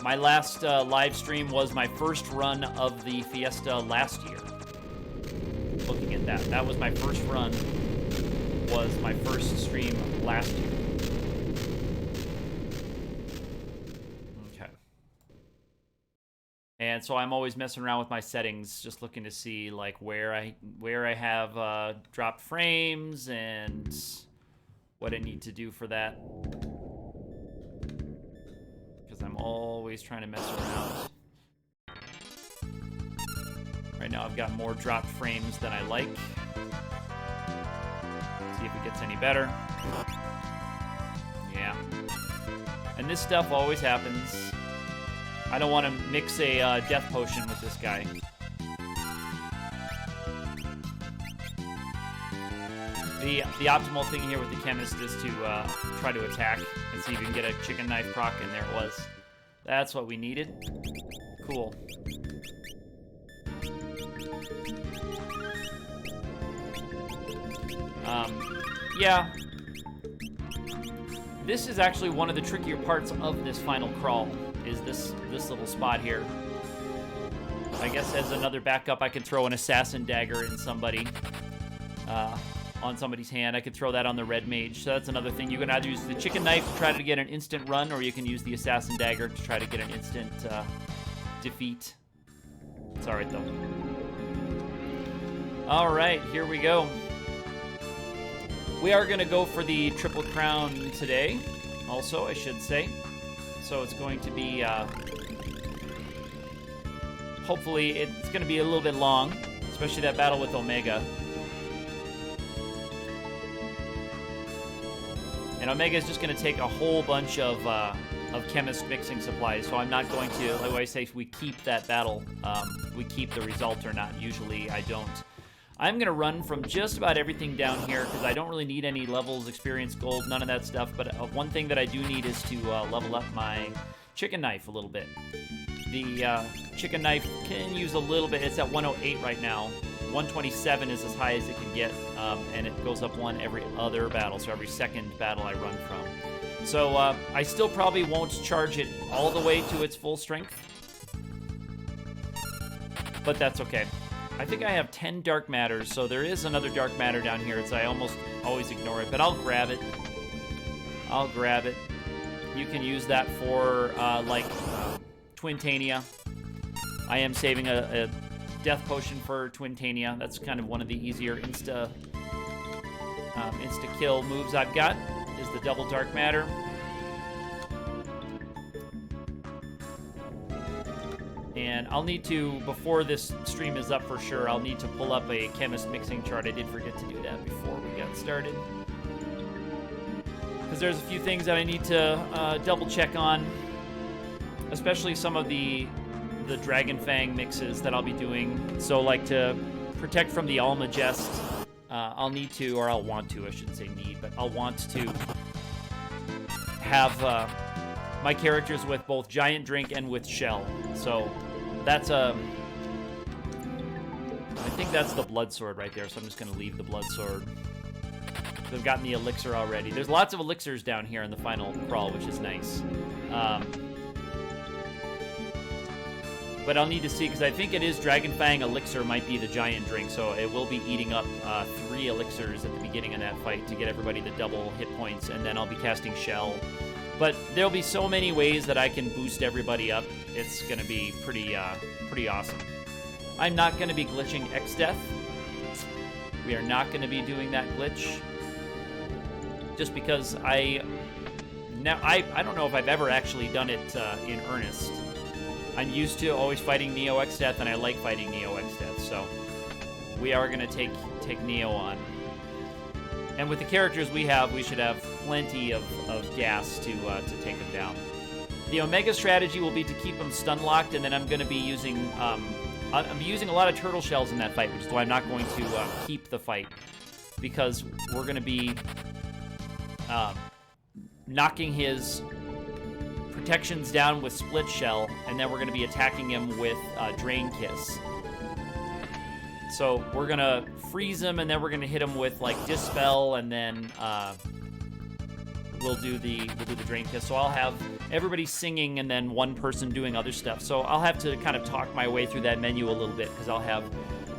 My last live stream was my first run of the Fiesta last year. Looking at that. That was my first run. Was my first stream last year. Okay. And so I'm always messing around with my settings, just looking to see like where I have dropped frames and what I need to do for that. Because I'm always trying to mess around. Right now I've got more dropped frames than I like. See if it gets any better. Yeah. And this stuff always happens. I don't want to mix a death potion with this guy. The optimal thing here with the chemist is to try to attack and see if you can get a chicken knife proc, and there it was. That's what we needed. Cool. Yeah. This is actually one of the trickier parts of this final crawl, is this little spot here. I guess as another backup, I could throw an assassin dagger in somebody, on somebody's hand. I could throw that on the red mage. So that's another thing. You can either use the chicken knife to try to get an instant run, or you can use the assassin dagger to try to get an instant defeat. It's all right though. All right, here we go. We are going to go for the Triple Crown today, also, I should say. So it's going to be, hopefully, it's going to be a little bit long, especially that battle with Omega. And Omega is just going to take a whole bunch of chemist mixing supplies, so I'm not going to, like I say, if we keep that battle, we keep the result or not. Usually I don't. I'm going to run from just about everything down here because I don't really need any levels, experience, gold, none of that stuff. But one thing that I do need is to level up my chicken knife a little bit. The chicken knife can use a little bit. It's at 108 right now. 127 is as high as it can get, and it goes up one every other battle, so every second battle I run from. So I still probably won't charge it all the way to its full strength, but that's okay. I think I have 10 dark matters, so there is another dark matter down here. I almost always ignore it, but I'll grab it. I'll grab it. You can use that for, Twintania. I am saving a death potion for Twintania. That's kind of one of the easier insta-kill moves I've got, is the double dark matter. And I'll need to, before this stream is up for sure, I'll need to pull up a chemist mixing chart. I did forget to do that before we got started. Because there's a few things that I need to double check on, especially some of the Dragon Fang mixes that I'll be doing. So like to protect from the Almagest, I'll need to, or I'll want to, I shouldn't say need, but I'll want to have my characters with both Giant Drink and with Shell. So that's I think that's the Blood Sword right there, so I'm just going to leave the Blood Sword. I've gotten the elixir already. There's lots of elixirs down here in the final crawl, which is nice. But I'll need to see, because I think it is Dragon Fang Elixir might be the Giant Drink, so it will be eating up 3 elixirs at the beginning of that fight to get everybody the double hit points, and then I'll be casting Shell. But there'll be so many ways that I can boost everybody up. It's going to be pretty awesome. I'm not going to be glitching X-Death. We are not going to be doing that glitch. Just because I don't know if I've ever actually done it in earnest. I'm used to always fighting Neo X-Death, and I like fighting Neo X-Death, so we are going to take Neo on. And with the characters we have, we should have plenty of gas to take him down. The Omega strategy will be to keep him stun-locked, and then I'm going to be using I'm using a lot of turtle shells in that fight, which is why I'm not going to keep the fight, because we're going to be knocking his protections down with Split Shell, and then we're going to be attacking him with Drain Kiss. So we're going to freeze him, and then we're going to hit him with, like, Dispel, and then we'll do the Drain Kiss. So I'll have everybody singing and then one person doing other stuff. So I'll have to kind of talk my way through that menu a little bit because I'll have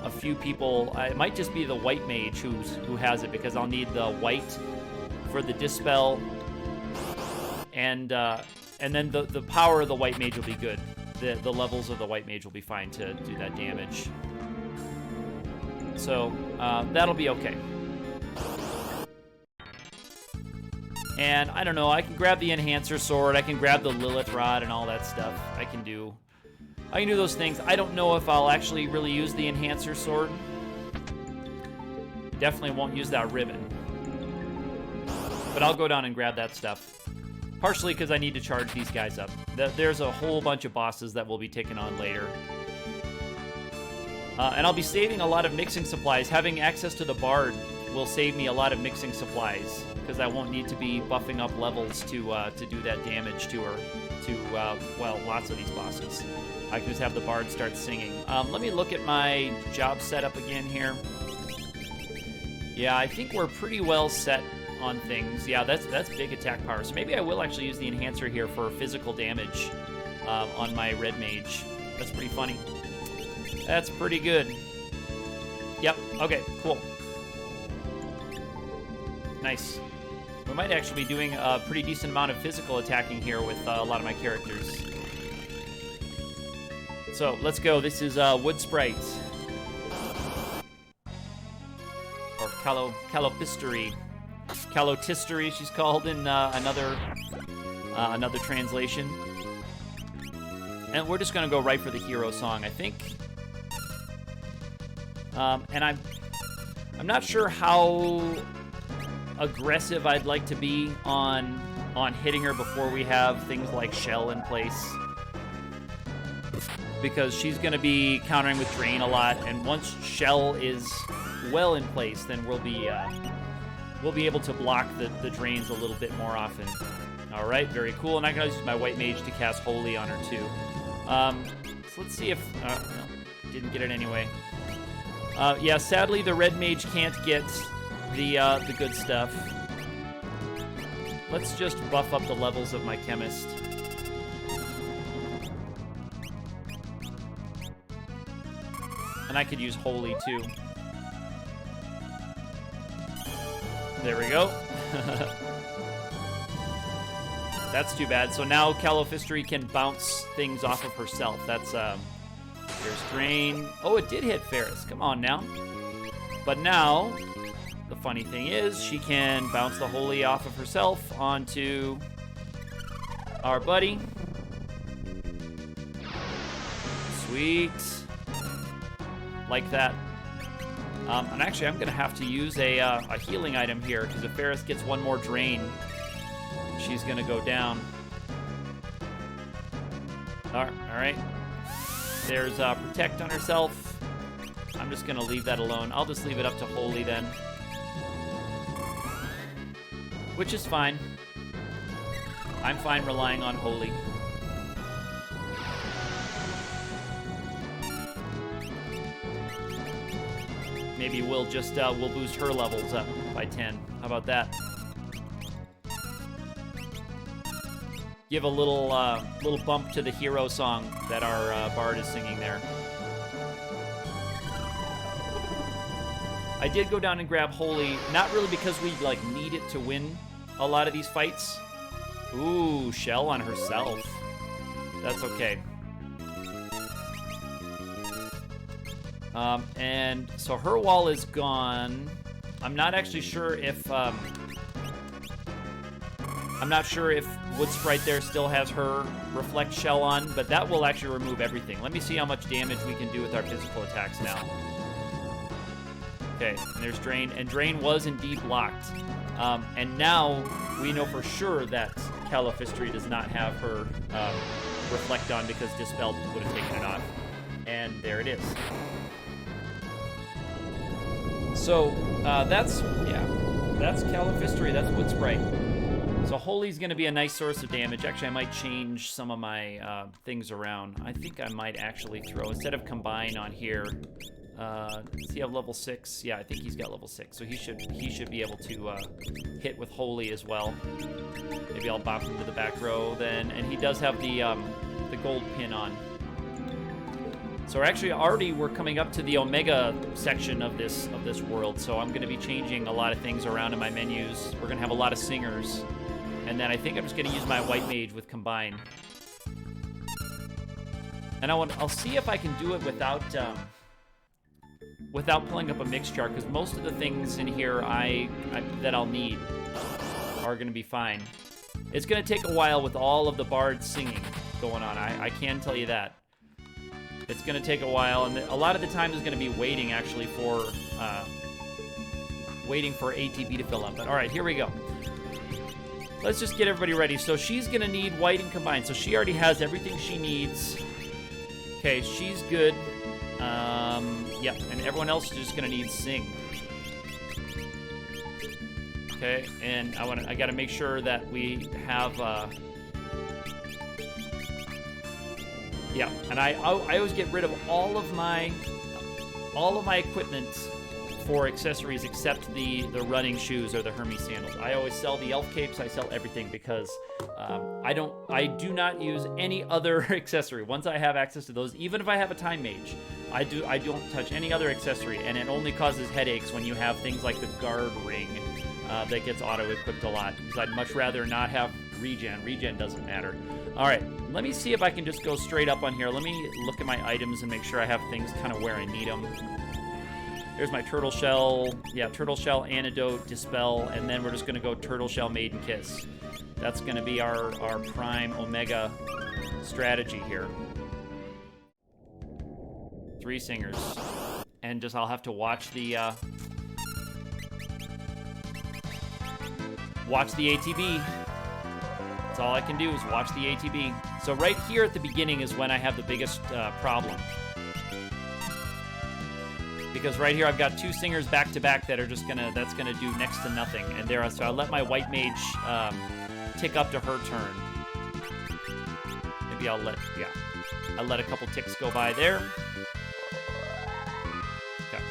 a few people. It might just be the white mage who has it because I'll need the white for the dispel, and then the power of the white mage will be good. The levels of the white mage will be fine to do that damage. So that'll be okay. And I don't know, I can grab the Enhancer Sword, I can grab the Lilith Rod and all that stuff. I can do those things. I don't know if I'll actually really use the Enhancer Sword. Definitely won't use that ribbon. But I'll go down and grab that stuff. Partially because I need to charge these guys up. There's a whole bunch of bosses that we'll be taking on later. And I'll be saving a lot of mixing supplies. Having access to the Bard will save me a lot of mixing supplies because I won't need to be buffing up levels to do that damage to her, well, lots of these bosses. I can just have the Bard start singing. Let me look at my job setup again here. Yeah, I think we're pretty well set on things. Yeah, that's big attack power. So maybe I will actually use the Enhancer here for physical damage on my Red Mage. That's pretty funny. That's pretty good. Yep, okay, cool. Nice. We might actually be doing a pretty decent amount of physical attacking here with a lot of my characters. So, let's go. This is Wood Sprite. Or Calopistery. Calotistery, she's called in another translation. And we're just going to go right for the hero song, I think. And I'm not sure how aggressive I'd like to be on hitting her before we have things like Shell in place, because she's going to be countering with Drain a lot, and once Shell is well in place, then we'll be able to block the drains a little bit more often. All right, very cool. And I can use my White Mage to cast Holy on her too. So let's see if no, didn't get it anyway. Yeah, sadly the Red Mage can't get the good stuff. Let's just buff up the levels of my Chemist. And I could use Holy too. There we go. That's too bad. So now Calofistery can bounce things off of herself. That's there's Drain. Oh, it did hit Ferris. Come on now. But now the funny thing is she can bounce the Holy off of herself onto our buddy. Sweet. Like that. And actually, I'm going to have to use a healing item here, because if Ferris gets one more Drain, she's going to go down. All right. There's Protect on herself. I'm just going to leave that alone. I'll just leave it up to Holy then. Which is fine. I'm fine relying on Holy. Maybe we'll just we'll boost her levels up by 10. How about that? Give a little bump to the hero song that our Bard is singing there. I did go down and grab Holy, not really because we like need it to win a lot of these fights. Ooh, Shell on herself. That's okay. And so her wall is gone. I'm not actually sure if Wood Sprite there still has her Reflect Shell on, but that will actually remove everything. Let me see how much damage we can do with our physical attacks now. Okay, and there's Drain, and Drain was indeed blocked. And now we know for sure that Calofistery does not have her Reflect on, because Dispel would have taken it off. And there it is. So, that's Calofistery, that's Wood Sprite. So Holy's going to be a nice source of damage. Actually, I might change some of my things around. I think I might actually throw, instead of Combine on here, Does he have level 6? Yeah, I think he's got level 6, so he should be able to hit with Holy as well. Maybe I'll bop him to the back row then, and he does have the gold pin on. So we're coming up to the Omega section of this world, so I'm going to be changing a lot of things around in my menus. We're going to have a lot of singers, and then I think I'm just going to use my White Mage with Combine. And I'll see if I can do it without pulling up a mix chart, because most of the things in here that I'll need are going to be fine. It's going to take a while with all of the bards singing going on. I can tell you that. It's going to take a while, and a lot of the time is going to be waiting, actually, for ATB to fill up. But all right, here we go. Let's just get everybody ready. So she's going to need White and Combine. So she already has everything she needs. Okay, she's good. Yeah, and everyone else is just going to need Sing. Okay, and I got to make sure that we have yeah, and I always get rid of all of my equipment for accessories except the running shoes or the Hermes sandals. I always sell the elf capes. I sell everything because I do not use any other accessory. Once I have access to those, even if I have a time mage, I don't touch any other accessory, and it only causes headaches when you have things like the guard ring that gets auto-equipped a lot, because I'd much rather not have regen. Regen doesn't matter. All right, let me see if I can just go straight up on here. Let me look at my items and make sure I have things kind of where I need them. Here's my Turtle Shell. Yeah, Turtle Shell, Antidote, Dispel, and then we're just going to go Turtle Shell, Maiden Kiss. That's going to be our prime Omega strategy here. 3 singers. And I'll have to watch the ATB. That's all I can do is watch the ATB. So right here at the beginning is when I have the biggest problem. Because right here I've got 2 singers back to back that are that's gonna do next to nothing. And so I'll let my White Mage tick up to her turn. Maybe I'll let a couple ticks go by there. Okay.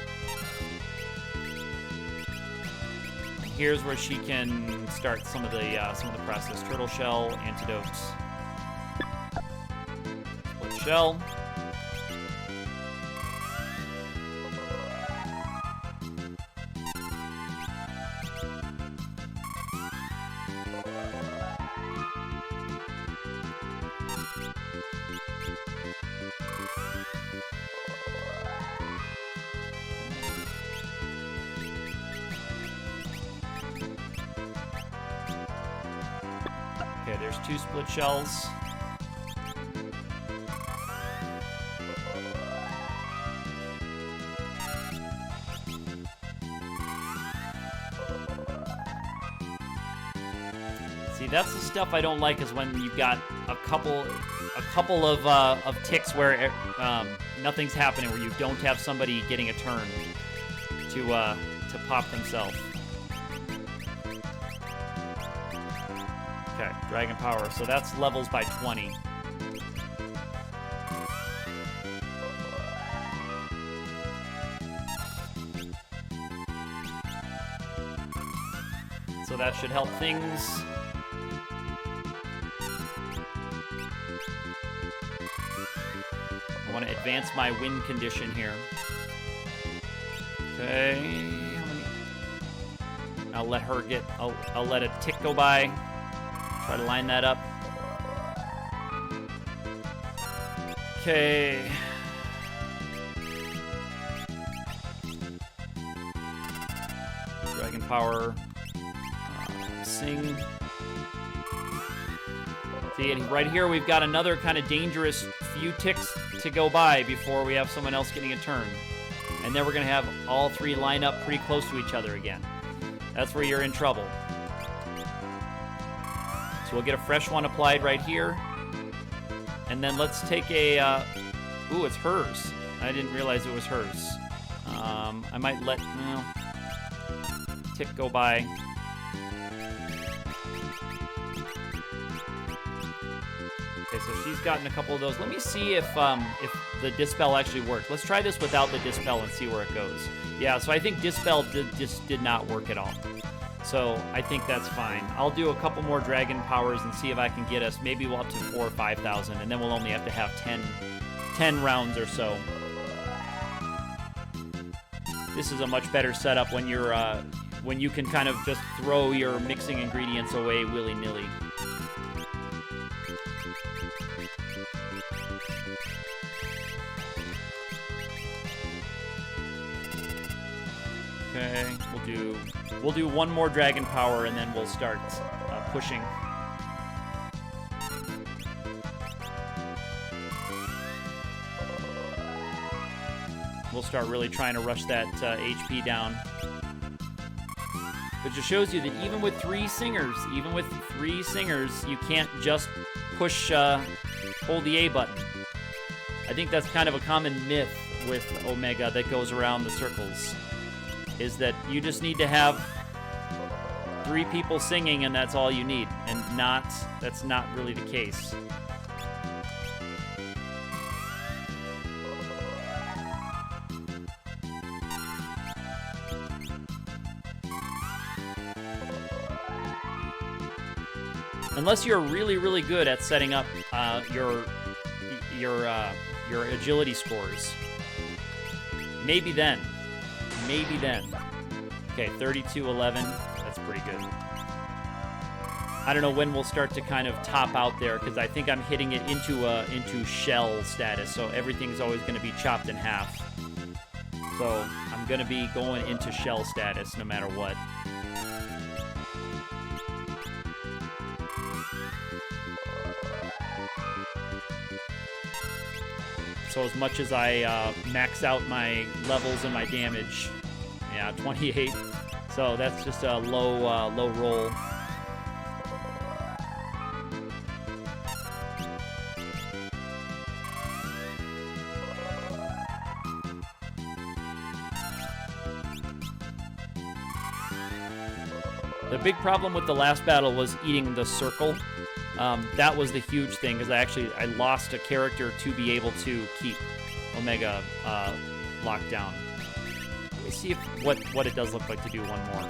Here's where she can start some of the process. Turtle Shell, Antidotes, Split Shell. Okay, there's 2 split shells. See, that's the stuff I don't like, is when you've got a couple of ticks where nothing's happening, where you don't have somebody getting a turn to pop themselves. Okay, Dragon Power. So that's levels by 20. So that should help things. I want to advance my win condition here. Okay. I'll let her get... I'll let a tick go by. Try to line that up. Okay. Dragon Power. Sing. See, right here we've got another kind of dangerous few ticks to go by before we have someone else getting a turn. And then we're going to have all 3 line up pretty close to each other again. That's where you're in trouble. So we'll get a fresh one applied right here. And then let's take a... ooh, it's hers. I didn't realize it was hers. I might let... well, tick go by. Okay, so she's gotten a couple of those. Let me see if the Dispel actually worked. Let's try this without the Dispel and see where it goes. Yeah, so I think Dispel just did not work at all. So I think that's fine. I'll do a couple more Dragon Powers and see if I can get us, maybe we'll up to 4,000 or 5,000, and then we'll only have to have 10 rounds or so. This is a much better setup when you're when you can kind of just throw your mixing ingredients away willy-nilly. Okay, we'll do one more Dragon Power and then we'll start pushing. We'll start really trying to rush that HP down. But just shows you that even with three singers, you can't just push, hold the A button. I think that's kind of a common myth with Omega that goes around the circles, is that you just need to have 3 people singing and that's all you need, and that's not really the case. Unless you're really, really good at setting up your agility scores. Maybe then. Okay, 32-11. That's pretty good. I don't know when we'll start to kind of top out there, because I think I'm hitting it into shell status, so everything's always going to be chopped in half. So I'm going to be going into shell status no matter what. So as much as I max out my levels and my damage, yeah, 28. So that's just a low roll. The big problem with the last battle was eating the circle. That was the huge thing, because I lost a character to be able to keep Omega locked down. Let me see what it does look like to do one more.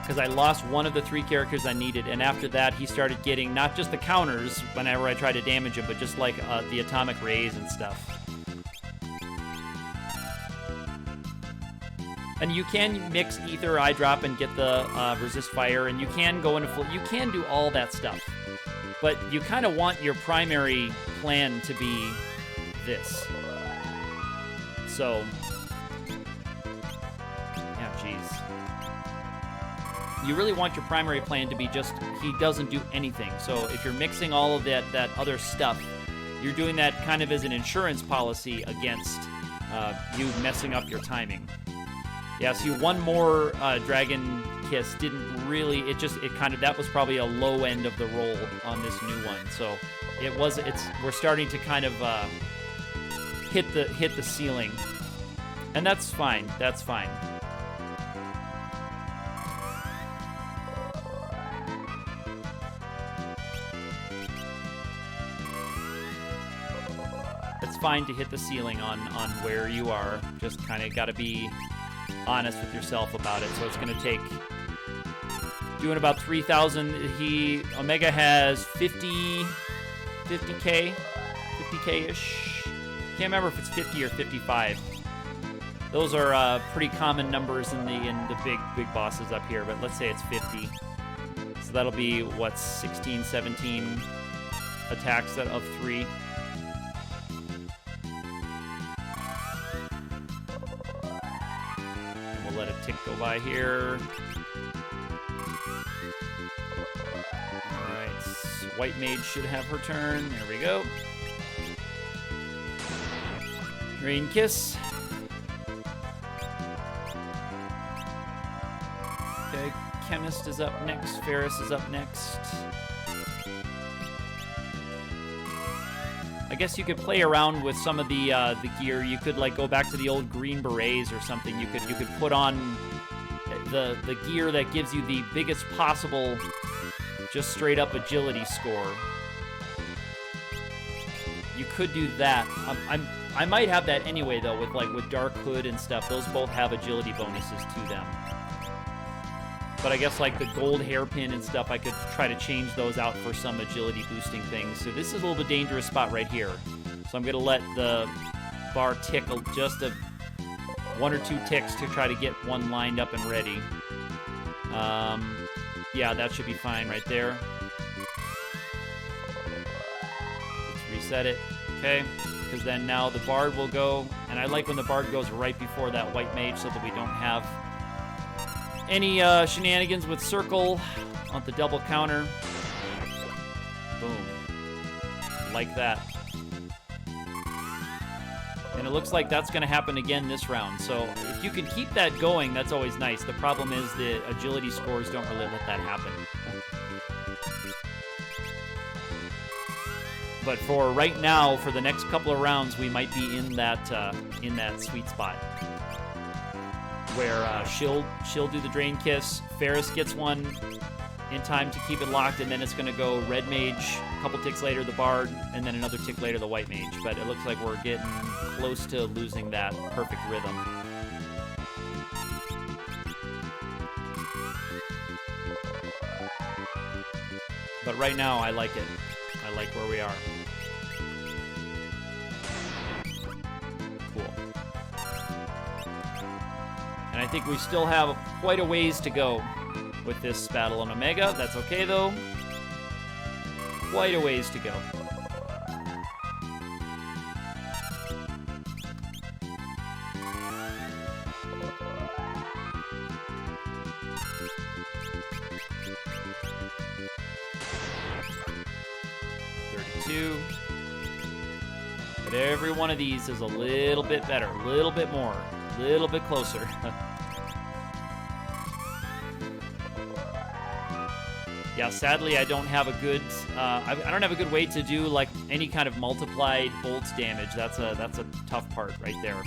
Because I lost one of the 3 characters I needed, and after that he started getting not just the counters whenever I tried to damage him, but just like the atomic rays and stuff. And you can mix Ether, Eyedrop, and get the resist fire, and you can go into full. You can do all that stuff, but you kind of want your primary plan to be this. So, yeah, jeez. You really want your primary plan to be just he doesn't do anything. So if you're mixing all of that other stuff, you're doing that kind of as an insurance policy against you messing up your timing. Yeah, see, one more Dragon Kiss didn't really, that was probably a low end of the roll on this new one. So we're starting to kind of hit the ceiling. And that's fine, It's fine to hit the ceiling on where you are. Just kind of got to be honest with yourself about it. So it's going to take doing about 3,000. Omega has 50k ish. Can't remember if it's 50 or 55. Those are pretty common numbers in the big bosses up here, but let's say it's 50. So that'll be what, 16, 17 attacks of 3. Let a tick go by here. Alright, White Mage should have her turn. There we go. Green Kiss. Okay, Chemist is up next. Ferris is up next. I guess you could play around with some of the gear. You could like go back to the old Green Berets or something. You could put on the gear that gives you the biggest possible just straight up agility score. you could do that. I might have that anyway though, with Dark Hood and stuff. Those both have agility bonuses to them. But I guess like the gold hairpin and stuff, I could try to change those out for some agility boosting things. So this is a little bit dangerous spot right here. So I'm gonna let the bar tick just 1 or 2 ticks to try to get one lined up and ready. Yeah, that should be fine right there. Let's reset it. Okay, because then now the bard will go, and I like when the bard goes right before that white mage so that we don't have any shenanigans with circle on the double counter. Boom. Like that. And it looks like that's going to happen again this round. So if you can keep that going, that's always nice. The problem is the agility scores don't really let that happen. But for right now, for the next couple of rounds, we might be in that sweet spot where she'll do the Drain Kiss. Ferris gets one in time to keep it locked, and then it's going to go Red Mage, a couple ticks later the Bard, and then another tick later the White Mage. But it looks like we're getting close to losing that perfect rhythm. But right now, I like it. I like where we are. Cool. And I think we still have quite a ways to go with this battle on Omega. That's okay, though. Quite a ways to go. But every one of these is a little bit better, a little bit more, a little bit closer. Yeah, sadly I don't have a good I don't have a good way to do like any kind of multiplied bolts damage. That's a tough part right there.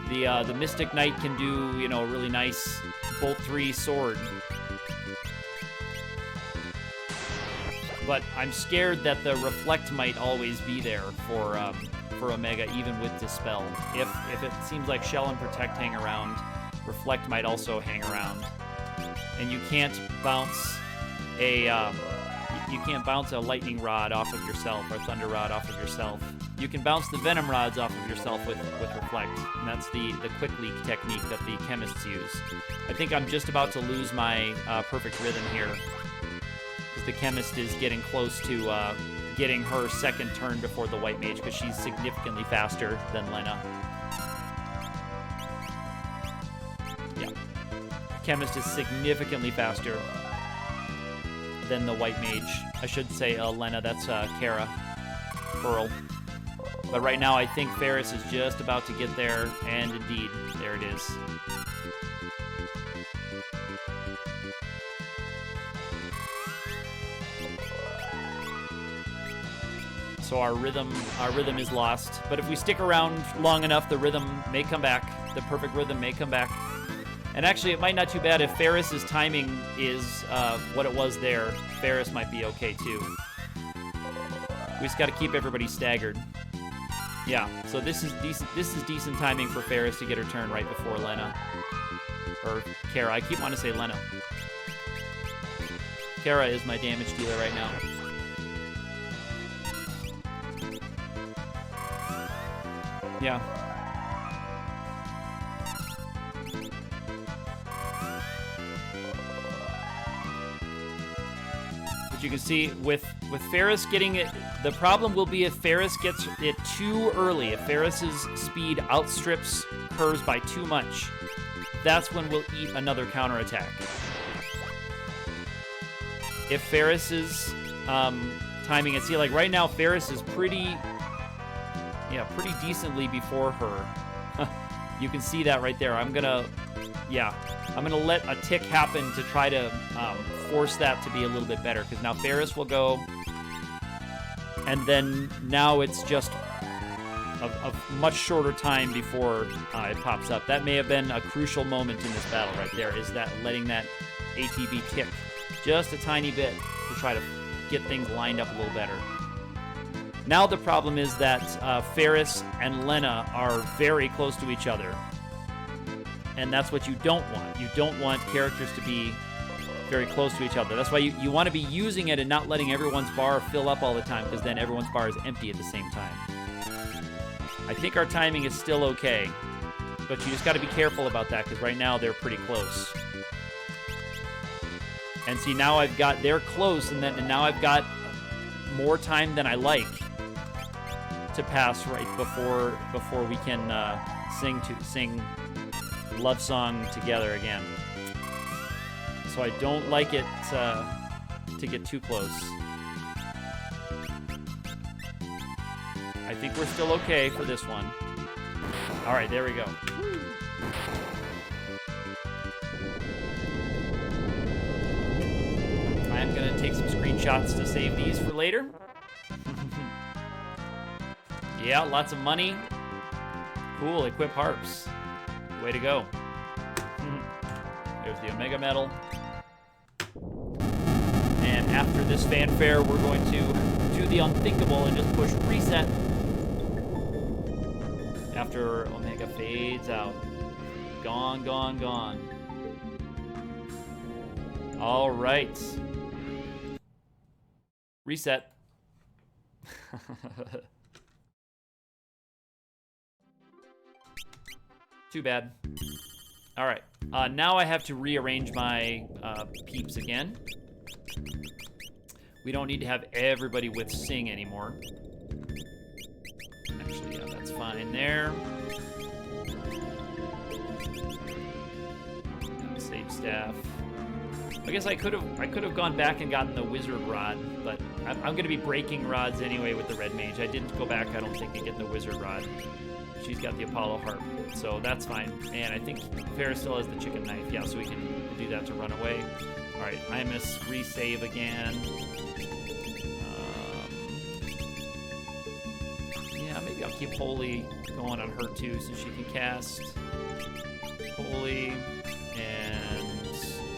The Mystic Knight can do, you know, a really nice bolt 3 sword. But I'm scared that the Reflect might always be there for Omega, even with Dispel. If it seems like Shell and Protect hang around, Reflect might also hang around. And you can't bounce a Lightning Rod off of yourself or Thunder Rod off of yourself. You can bounce the Venom Rods off of yourself with Reflect, and that's the Quick Leak technique that the chemists use. I think I'm just about to lose my perfect rhythm here, because the chemist is getting close to getting her second turn before the White Mage, because she's significantly faster than Lena. Yeah. Chemist is significantly faster than the White Mage. I should say Lena, that's Kara. Pearl. But right now I think Ferris is just about to get there, and indeed, there it is. So our rhythm is lost. But if we stick around long enough, the rhythm may come back. The perfect rhythm may come back. And actually, it might not too bad if Ferris's timing is what it was there. Ferris might be okay too. We just got to keep everybody staggered. Yeah, so this is decent timing for Ferris to get her turn right before Lena. Or Kara. I keep wanting to say Lena. Kara is my damage dealer right now. Yeah. But you can see with Ferris getting it, the problem will be if Ferris gets it too early. If Ferris's speed outstrips hers by too much, that's when we'll eat another counterattack. If Ferris's timing, and see, like right now, Ferris is pretty decently before her. You can see that right there. I'm gonna let a tick happen to try to force that to be a little bit better, because now Ferris will go, and then now it's just a much shorter time before it pops up. That may have been a crucial moment in this battle right there, is that letting that ATB tick just a tiny bit to try to get things lined up a little better. Now the problem is that Ferris and Lena are very close to each other. And that's what you don't want. You don't want characters to be very close to each other. That's why you want to be using it and not letting everyone's bar fill up all the time, because then everyone's bar is empty at the same time. I think our timing is still okay, but you just got to be careful about that, because right now they're pretty close. And see, now they're close, and now I've got more time than I like to pass right before we can sing Love Song together again. So I don't like it to get too close. I think we're still okay for this one. All right, there we go. I'm going to take some screenshots to save these for later. Yeah, lots of money. Cool, equip harps. Way to go. There's the Omega Medal. And after this fanfare, we're going to do the unthinkable and just push reset. After Omega fades out. Gone, gone, gone. All right. Reset. Too bad. All right. Now I have to rearrange my peeps again. We don't need to have everybody with Sing anymore. Actually, yeah, that's fine there. Sage Staff. I guess I could have gone back and gotten the Wizard Rod, but I'm going to be breaking rods anyway with the Red Mage. I didn't go back, I don't think, and get the Wizard Rod. She's got the Apollo Harp, so that's fine. And I think Ferris still has the Chicken Knife, yeah, so we can do that to run away. All right, I'm going to resave again. Yeah, maybe I'll keep Holy going on her too, so she can cast Holy, and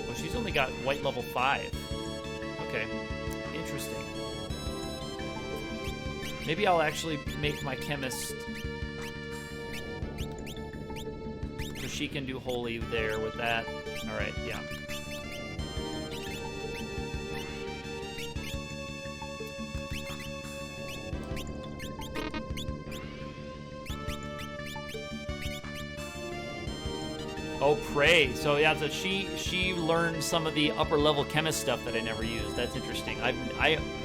well, she's only got white level 5. Okay, interesting. Maybe I'll actually make my Chemist, so she can do Holy there with that. All right, yeah. Oh, Prey. So yeah, so she learned some of the upper level Chemist stuff that I never used. That's interesting. I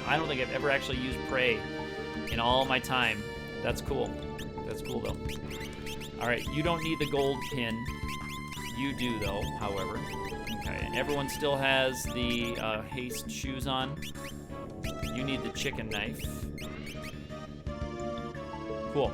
don't think I've ever actually used Prey in all my time. That's cool. That's cool though. All right, you don't need the gold pin. You do though, however. Okay, and everyone still has the haste shoes on. You need the Chicken Knife. Cool.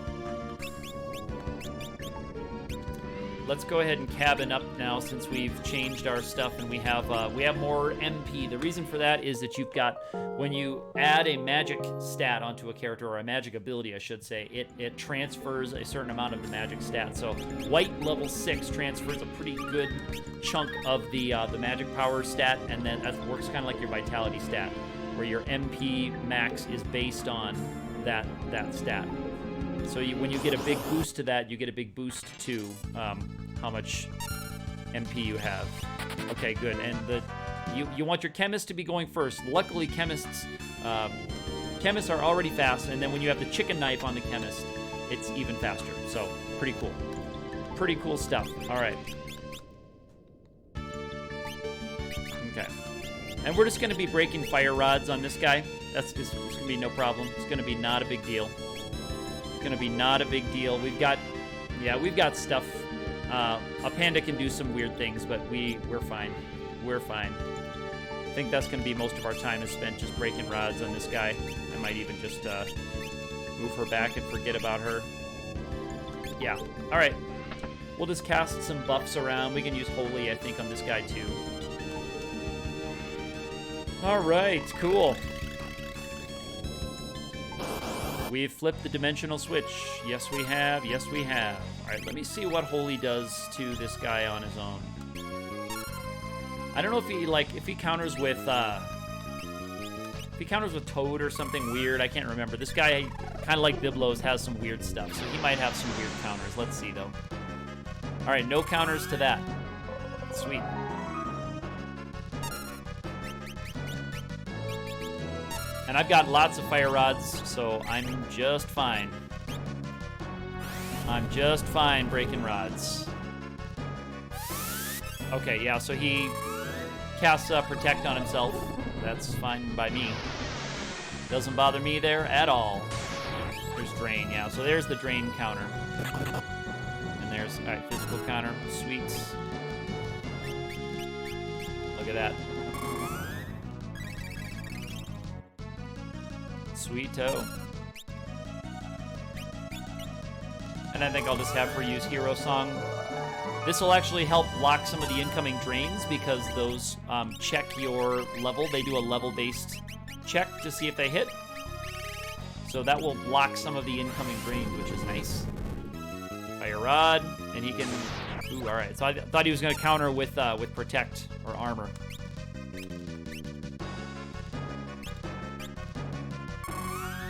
Let's go ahead and cabin up now, since we've changed our stuff and we have more MP. The reason for that is that you've got, when you add a magic stat onto a character, or a magic ability, I should say, it transfers a certain amount of the magic stat. So white level 6 transfers a pretty good chunk of the magic power stat, and then that works kind of like your vitality stat, where your MP max is based on that stat. So when you get a big boost to that, you get a big boost to how much MP you have. Okay, good. And you want your Chemist to be going first. Luckily, Chemists are already fast, and then when you have the Chicken Knife on the Chemist, it's even faster. So pretty cool. Pretty cool stuff. All right. Okay. And we're just going to be breaking fire rods on this guy. It's going to be no problem. It's going to be not a big deal. Gonna be not a big deal. We've got stuff. A panda can do some weird things, but we're fine. We're fine. I think that's gonna be most of our time is spent just breaking rods on this guy. I might even just move her back and forget about her. Yeah. All right. We'll just cast some buffs around. We can use Holy, I think, on this guy too. All right. Cool. We've flipped the dimensional switch. Yes, we have. Yes, we have. All right, let me see what Holy does to this guy on his own. I don't know if he counters with If he counters with Toad or something weird, I can't remember. This guy, kind of like Biblos, has some weird stuff, so he might have some weird counters. Let's see, though. All right, no counters to that. Sweet. And I've got lots of Fire Rods, so I'm just fine. I'm just fine breaking rods. Okay, yeah, so he casts Protect on himself. That's fine by me. Doesn't bother me there at all. There's Drain, yeah. So there's the Drain counter. And there's, all right, physical counter. Sweet. Look at that. Sweet-o. And I think I'll just have her use Hero Song. This will actually help block some of the incoming drains because those check your level. They do a level-based check to see if they hit. So that will block some of the incoming drains, which is nice. Fire Rod, and he can... Ooh, all right. So I thought he was going to counter with Protect or Armor.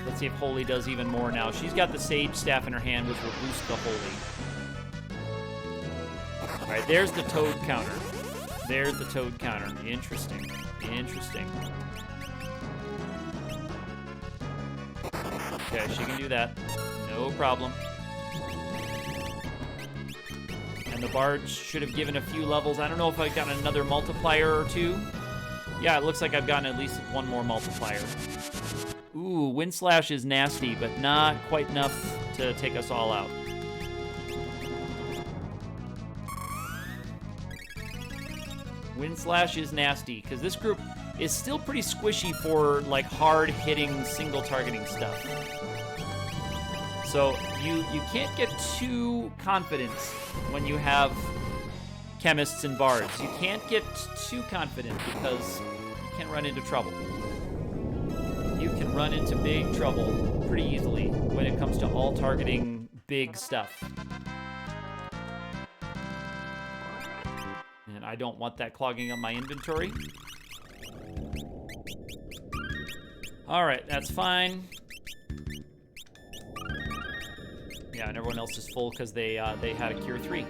Let's see if Holy does even more now. She's got the Sage Staff in her hand, which will boost the Holy. All right, there's the Toad counter. There's the Toad counter. Interesting. Interesting. Okay, she can do that. No problem. And the Barge should have given a few levels. I don't know if I've gotten another multiplier or two. Yeah, it looks like I've gotten at least one more multiplier. Ooh, Wind Slash is nasty, but not quite enough to take us all out. Wind Slash is nasty, because this group is still pretty squishy for, like, hard-hitting, single-targeting stuff. So you can't get too confident when you have Chemists and Bards. You can't get too confident because you can run into trouble. You can run into big trouble pretty easily when it comes to all targeting big stuff. And I don't want that clogging up my inventory. All right, that's fine. Yeah, and everyone else is full because they had a Cure 3.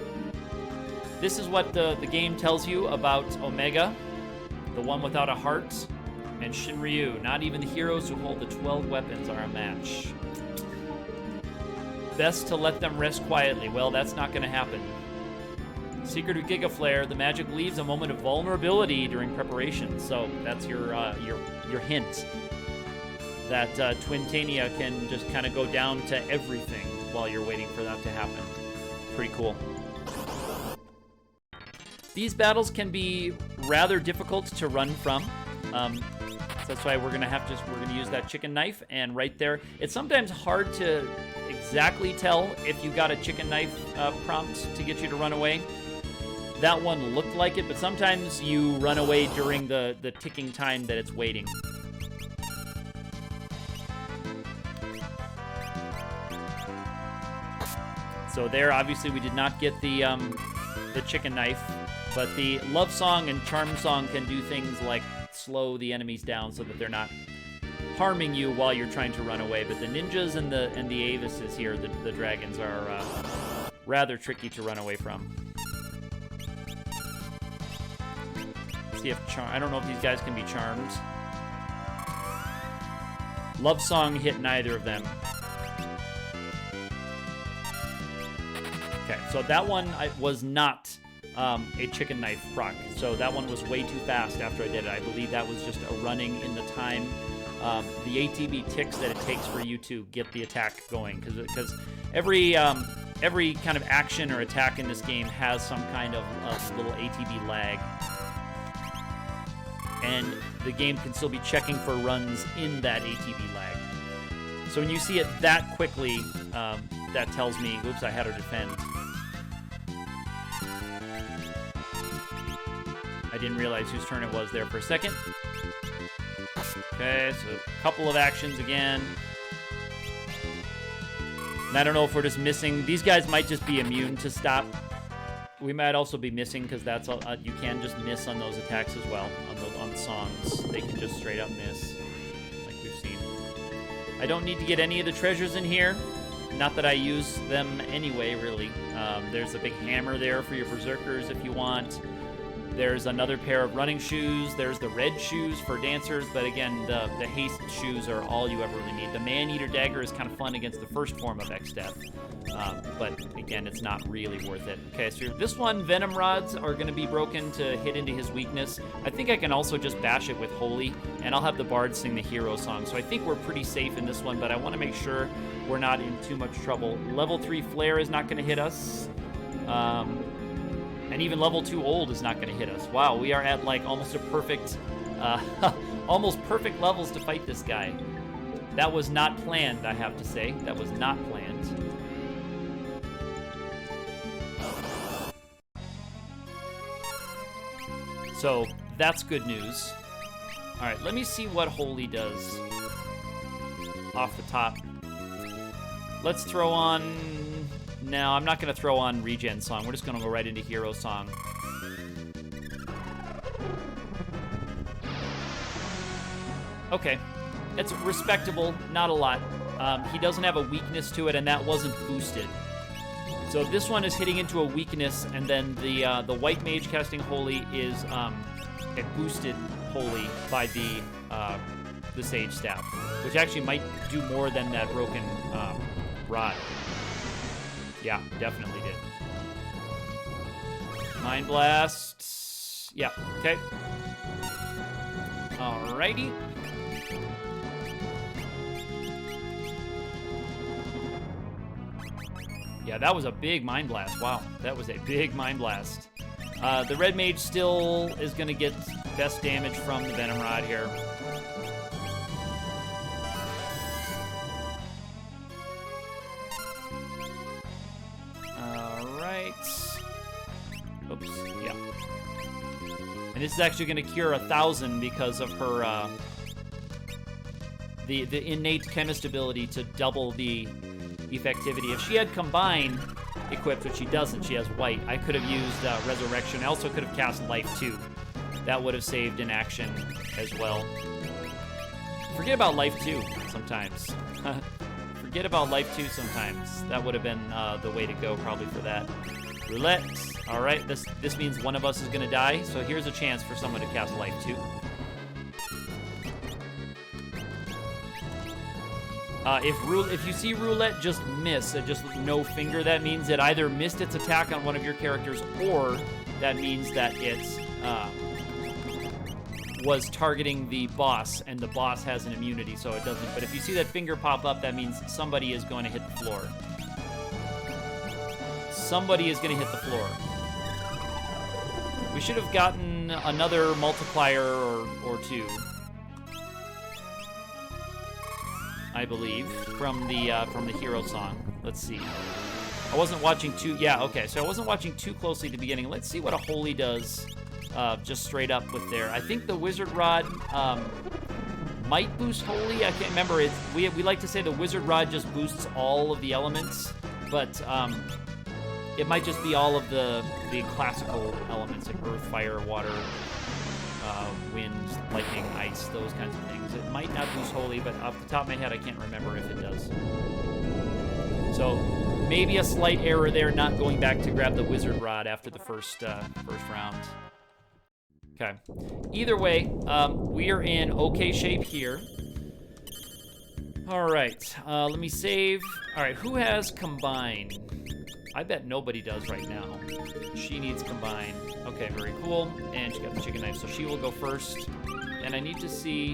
This is what the game tells you about Omega, the one without a heart, and Shinryu. Not even the heroes who hold the 12 weapons are a match. Best to let them rest quietly. Well, that's not going to happen. Secret of Giga Flare, the magic leaves a moment of vulnerability during preparation. So that's your hint that Twintania can just kind of go down to everything while you're waiting for that to happen. Pretty cool. These battles can be rather difficult to run from. So that's why we're gonna use that chicken knife, and right there, it's sometimes hard to exactly tell if you got a chicken knife prompt to get you to run away. That one looked like it, but sometimes you run away during the ticking time that it's waiting. So there, obviously, we did not get the chicken knife, but the Love Song and Charm Song can do things like slow the enemies down so that they're not harming you while you're trying to run away. But the ninjas and the Avises here, the dragons, are rather tricky to run away from. Let's see if I don't know if these guys can be charmed. Love Song hit neither of them. Okay, so that one was not a chicken knife proc. So that one was way too fast after I did it. I believe that was just a running in the time. The ATB ticks that it takes for you to get the attack going, because every kind of action or attack in this game has some kind of little ATB lag, and the game can still be checking for runs in that ATB lag. So when you see it that quickly, that tells me, oops, I had her defend. I didn't realize whose turn it was there for a second. Okay, so a couple of actions again. And I don't know if we're just missing. These guys might just be immune to stop. We might also be missing because that's you can just miss on those attacks as well. On the songs, they can just straight up miss. I don't need to get any of the treasures in here. Not that I use them anyway, really. There's a big hammer there for your berserkers if you want. There's another pair of running shoes. There's the red shoes for dancers, but again, the haste shoes are all you ever really need. The Man-Eater dagger is kind of fun against the first form of X-Death, but again, it's not really worth it. Okay, so this one, Venom Rods are going to be broken to hit into his weakness. I think I can also just bash it with Holy, and I'll have the Bard sing the hero song, so I think we're pretty safe in this one, but I want to make sure we're not in too much trouble. Level 3 Flare is not going to hit us. And even level 2 Old is not going to hit us. Wow, we are at like almost a perfect, almost perfect levels to fight this guy. That was not planned, I have to say. That was not planned. So that's good news. All right, let me see what Holy does off the top. Let's throw on... No, I'm not going to throw on Regen Song. We're just going to go right into Hero Song. Okay. It's respectable, not a lot. He doesn't have a weakness to it, and that wasn't boosted. So this one is hitting into a weakness, and then the White Mage casting Holy is a boosted Holy by the Sage Staff, which actually might do more than that broken rod. Yeah, definitely did. Mind Blast. Yeah, okay. Alrighty. Yeah, that was a big Mind Blast. Wow, that was a big Mind Blast. The Red Mage still is going to get best damage from the Venom Rod here. Oops, yeah. And this is actually going to cure 1,000 because of her, the innate chemist ability to double the effectivity. If she had Combine equipped, which she doesn't, she has White, I could have used Resurrection. I also could have cast Life too. That would have saved an action as well. Forget about Life 2 sometimes. Forget about Life 2 sometimes. That would have been the way to go probably for that. Roulette. All right, this means one of us is going to die, so here's a chance for someone to cast Life 2. If you see Roulette just miss, just no finger, that means it either missed its attack on one of your characters, or that means that it's was targeting the boss, and the boss has an immunity, so it doesn't. But if you see that finger pop up, that means somebody is going to hit the floor. Somebody is going to hit the floor. We should have gotten another multiplier or two, I believe, from the hero song. Let's see. I wasn't watching too. Yeah, okay. So I wasn't watching too closely at the beginning. Let's see what a Holy does, just straight up with there. I think the Wizard Rod might boost Holy. I can't remember. We like to say the Wizard Rod just boosts all of the elements, but it might just be all of the classical elements like earth, fire, water, wind, lightning, ice, those kinds of things. It might not boost Holy, but off the top of my head, I can't remember if it does. So maybe a slight error there, not going back to grab the Wizard Rod after the first round. Okay. Either way, we are in okay shape here. All right. Let me save. All right. Who has Combine? I bet nobody does right now. She needs Combine. Okay, very cool. And she got the chicken knife, so she will go first. And I need to see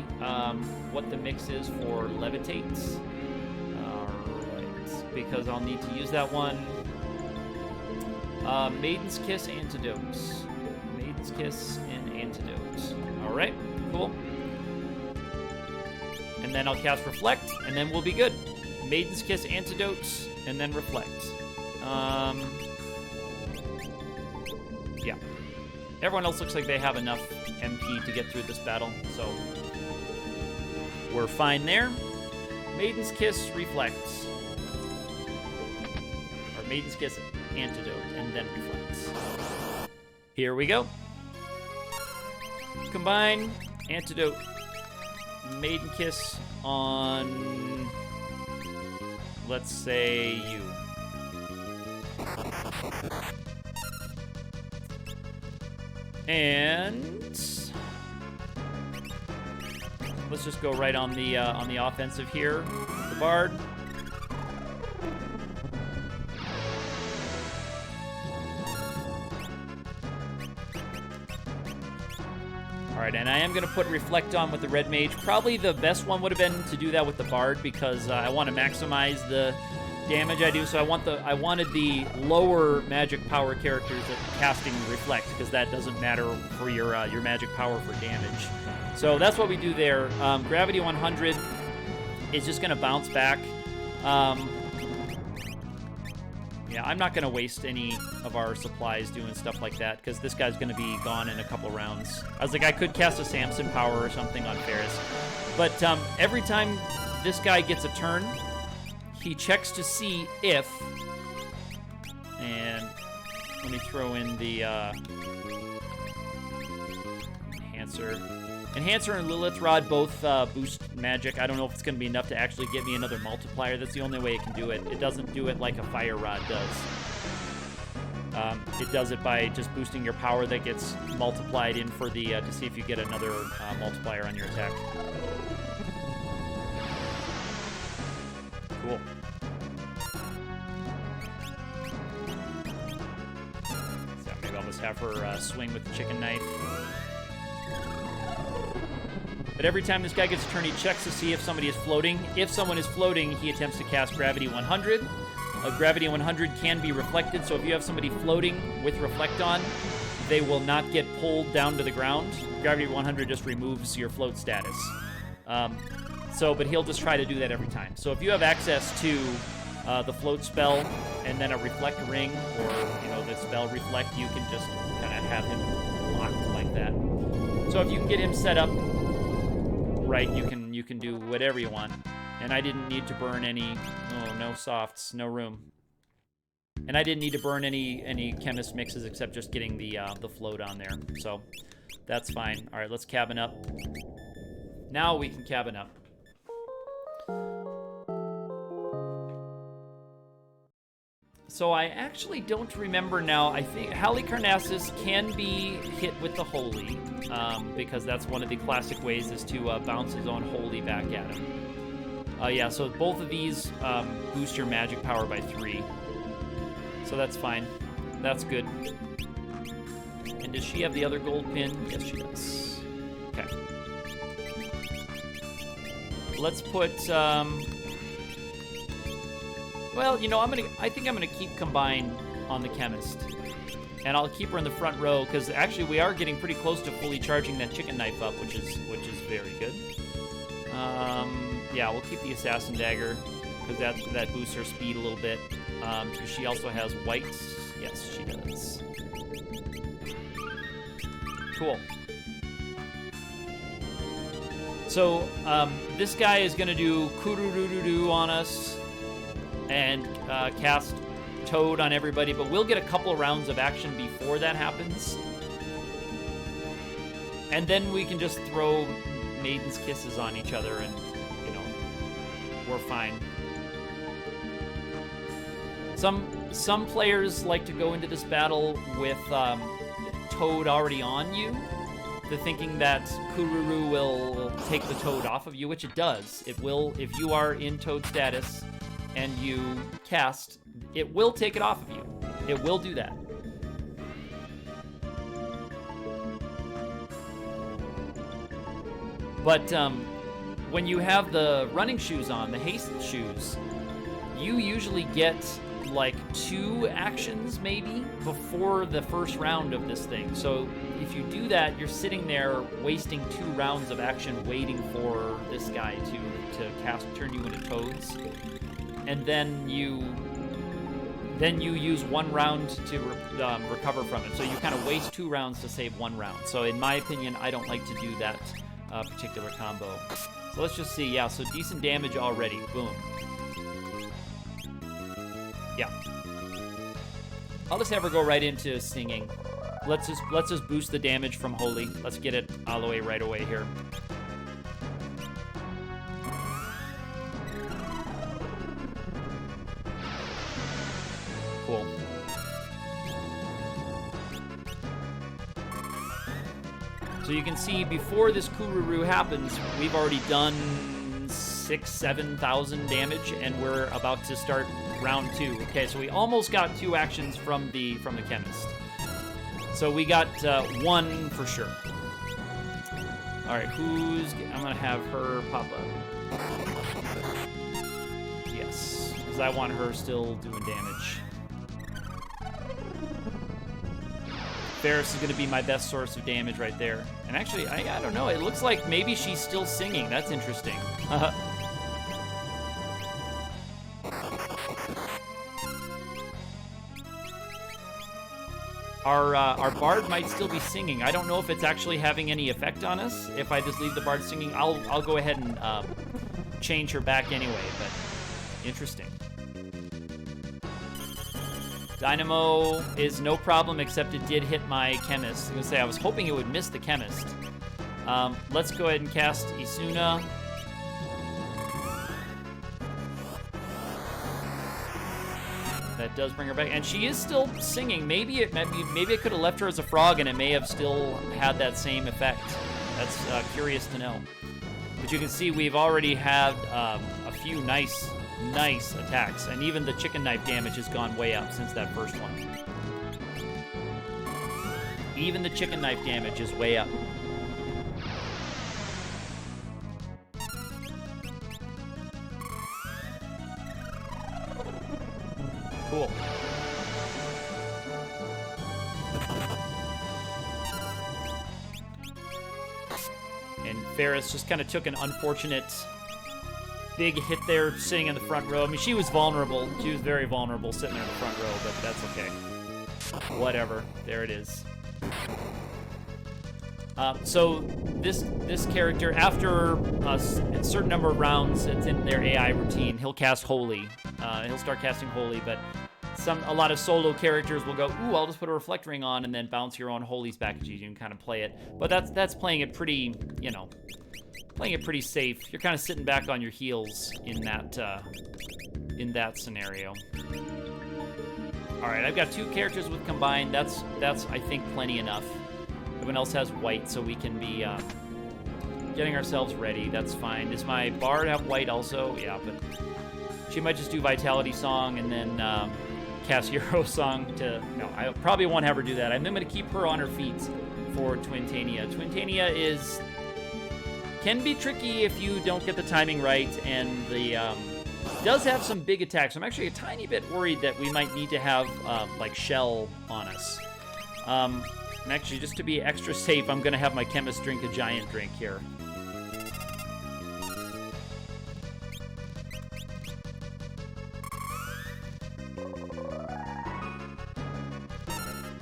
what the mix is for Levitate. Alright, because I'll need to use that one. Maiden's Kiss Antidotes. Maiden's Kiss and Antidote. Alright, cool. And then I'll cast Reflect, and then we'll be good. Maiden's Kiss Antidotes, and then Reflect. Yeah. Everyone else looks like they have enough MP to get through this battle, so we're fine there. Maiden's Kiss Reflects. Or Maiden's Kiss Antidote, and then Reflects. Here we go. Combine, Antidote, Maiden Kiss on Let's say you. And let's just go right on the offensive here. The Bard. All right, and I am going to put Reflect on with the Red Mage. Probably the best one would have been to do that with the Bard because I want to maximize the damage I do. So I wanted the lower magic power characters at casting Reflect because that doesn't matter for your magic power for damage. So that's what we do there. Gravity 100 is just going to bounce back. Yeah, I'm not going to waste any of our supplies doing stuff like that because this guy's going to be gone in a couple rounds. I was like, I could cast a Samson power or something on Ferris. But every time this guy gets a turn, he checks to see if... And let me throw in the Enhancer. Enhancer and Lilith Rod both boost magic. I don't know if it's going to be enough to actually get me another multiplier. That's the only way it can do it. It doesn't do it like a Fire Rod does. It does it by just boosting your power that gets multiplied in for the to see if you get another multiplier on your attack. Cool. So maybe I'll just have her swing with the chicken knife. But every time this guy gets a turn, he checks to see if somebody is floating. If someone is floating, he attempts to cast Gravity 100. Gravity 100 can be reflected, so if you have somebody floating with Reflect on, they will not get pulled down to the ground. Gravity 100 just removes your float status. But he'll just try to do that every time. So if you have access to the float spell and then a Reflect ring, or the spell Reflect, you can just kind of have him locked like that. So if you can get him set up right, you can do whatever you want. And I didn't need to burn any. Oh, no softs, no room. And I didn't need to burn any chemist mixes except just getting the float on there. So that's fine. All right, let's cabin up. Now we can cabin up. So I actually don't remember now. I think Halicarnassus can be hit with the Holy, because that's one of the classic ways is to bounce his own Holy back at him. Yeah, so both of these boost your magic power by 3. So that's fine. That's good. And does she have the other gold pin? Yes, she does. Okay. Let's put... Well, I think I'm gonna keep Combine on the Chemist. And I'll keep her in the front row, because actually we are getting pretty close to fully charging that chicken knife up, which is very good. Yeah, we'll keep the Assassin Dagger, because that boosts her speed a little bit. Because she also has white. Yes, she does. Cool. So, this guy is gonna do Kurururu on us, and cast Toad on everybody, but we'll get a couple rounds of action before that happens. And then we can just throw Maiden's Kisses on each other and, we're fine. Some players like to go into this battle with Toad already on you. They're thinking that Kururu will take the Toad off of you, which it does. It will, if you are in Toad status and you cast, it will take it off of you. It will do that. But when you have the running shoes on, the haste shoes, you usually get like 2 actions maybe before the first round of this thing. So if you do that, you're sitting there wasting 2 rounds of action waiting for this guy to turn you into Toads. And then you use 1 round to recover from it. So you kind of waste 2 rounds to save 1 round. So in my opinion, I don't like to do that particular combo. So let's just see. Yeah, so decent damage already. Boom. Yeah. I'll just have her go right into singing. Let's just boost the damage from Holy. Let's get it all the way right away here. So you can see before this Kururu happens, we've already done 6,000-7,000 damage, and we're about to start round 2. Okay, so we almost got 2 actions from the chemist. So we got 1 for sure. All right, I'm gonna have her pop up. Yes, because I want her still doing damage. Ferris is gonna be my best source of damage right there. And actually, I don't know, it looks like maybe she's still singing. That's interesting. Our bard might still be singing. I don't know if it's actually having any effect on us. If I just leave the bard singing, I'll go ahead and change her back anyway, but interesting. Dynamo is no problem, except it did hit my chemist. I was gonna say, I was hoping it would miss the chemist. Let's go ahead and cast Isuna. That does bring her back, and she is still singing. Maybe I could have left her as a frog, and it may have still had that same effect. That's curious to know. But you can see we've already had a few nice attacks, and even the chicken knife damage has gone way up since that first one. Even the chicken knife damage is way up. Cool. And Ferris just kind of took an unfortunate big hit there sitting in the front row. I mean, she was vulnerable. She was very vulnerable sitting there in the front row, but that's okay. Whatever. There it is. So this character, after a certain number of rounds, it's in their AI routine, he'll cast Holy. He'll start casting Holy, but a lot of solo characters will go, ooh, I'll just put a Reflect Ring on and then bounce your own Holies back at you. You can kind of play it. But that's playing it pretty, playing it pretty safe. You're kind of sitting back on your heels in that scenario. All right, I've got 2 characters with combined. That's I think plenty enough. Everyone else has white, so we can be getting ourselves ready. That's fine. Does my bard have white also? Yeah, but she might just do Vitality Song and then cast Hero Song to... No, I probably won't have her do that. I'm going to keep her on her feet for Twintania. Twintania can be tricky if you don't get the timing right, and does have some big attacks. I'm actually a tiny bit worried that we might need to have like Shell on us. And actually, just to be extra safe, I'm going to have my chemist drink a giant drink here.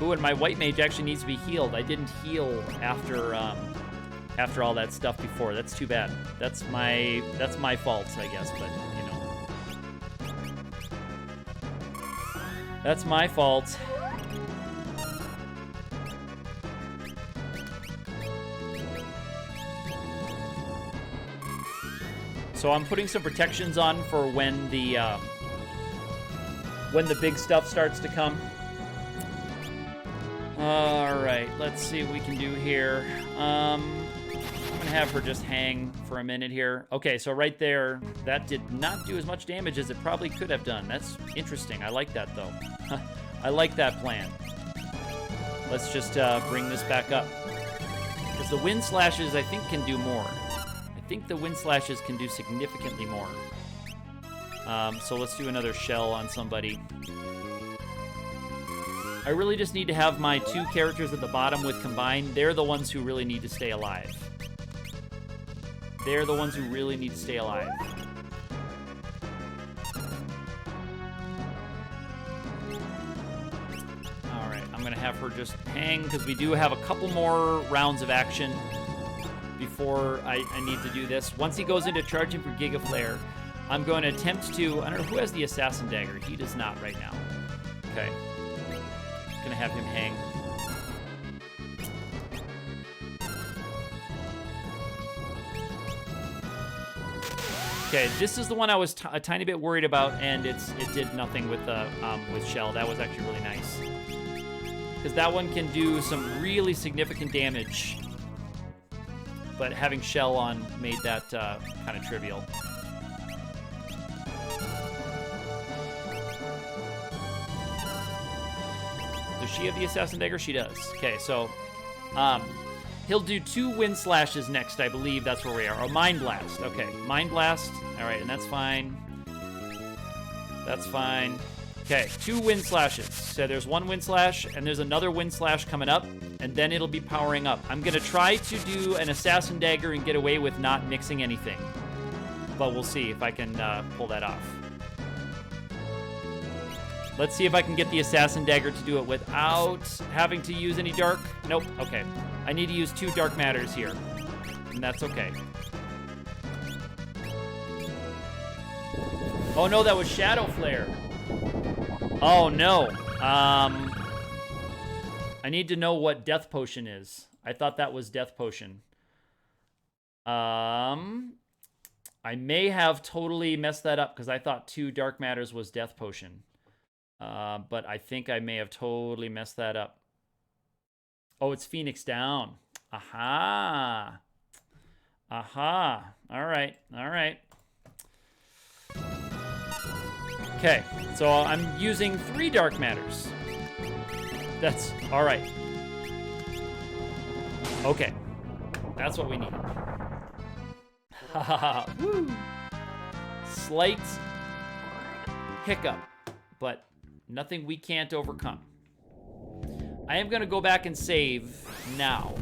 Ooh, and my white mage actually needs to be healed. I didn't heal after all that stuff before. That's too bad. That's my fault, I guess, but, that's my fault. So I'm putting some protections on for when the big stuff starts to come. All right, let's see what we can do here. I'm gonna have her just hang for a minute here. Okay, so right there, that did not do as much damage as it probably could have done. That's interesting. I like that though. I like that plan. Let's just bring this back up. Because the wind slashes, I think, can do more. I think the wind slashes can do significantly more. So let's do another shell on somebody. I really just need to have my 2 characters at the bottom with combined. They're the ones who really need to stay alive. They're the ones who really need to stay alive. All right, I'm going to have her just hang because we do have a couple more rounds of action before I need to do this. Once he goes into charging for Giga Flare, I'm going to attempt to... I don't know who has the Assassin Dagger. He does not right now. Okay. Gonna have him hang. Okay, this is the one I was a tiny bit worried about, and it did nothing with Shell. That was actually really nice, because that one can do some really significant damage but having Shell on made that kind of trivial. Does she have the Assassin Dagger? She does. Okay, so he'll do 2 Wind Slashes next, I believe. That's where we are. Oh, Mind Blast. Okay, Mind Blast. All right, and that's fine. That's fine. Okay, 2 Wind Slashes. So there's 1 Wind Slash, and there's another Wind Slash coming up, and then it'll be powering up. I'm going to try to do an Assassin Dagger and get away with not mixing anything. But we'll see if I can pull that off. Let's see if I can get the Assassin Dagger to do it without having to use any dark. Nope, okay. I need to use 2 Dark Matters here, and that's okay. Oh no, that was Shadow Flare. Oh no. I need to know what Death Potion is. I thought that was Death Potion. I may have totally messed that up because I thought 2 Dark Matters was Death Potion. But I think I may have totally messed that up. Oh, it's Phoenix Down. Aha. Aha. All right. All right. Okay, so I'm using 3 Dark Matters. That's all right. Okay, that's what we need. Woo! Slight hiccup, but nothing we can't overcome. I am going to go back and save now.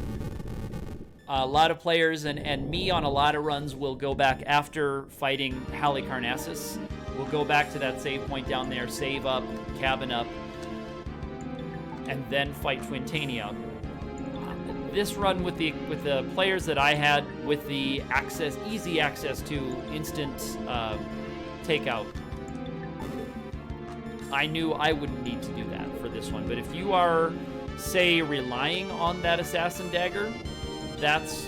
A lot of players and me on a lot of runs will go back after fighting Halicarnassus. We'll go back to that save point down there, save up, cabin up, and then fight Twintania. This run with the players that I had with the easy access to instant takeout, I knew I wouldn't need to do that for this one. But if you are, say, relying on that Assassin Dagger, that's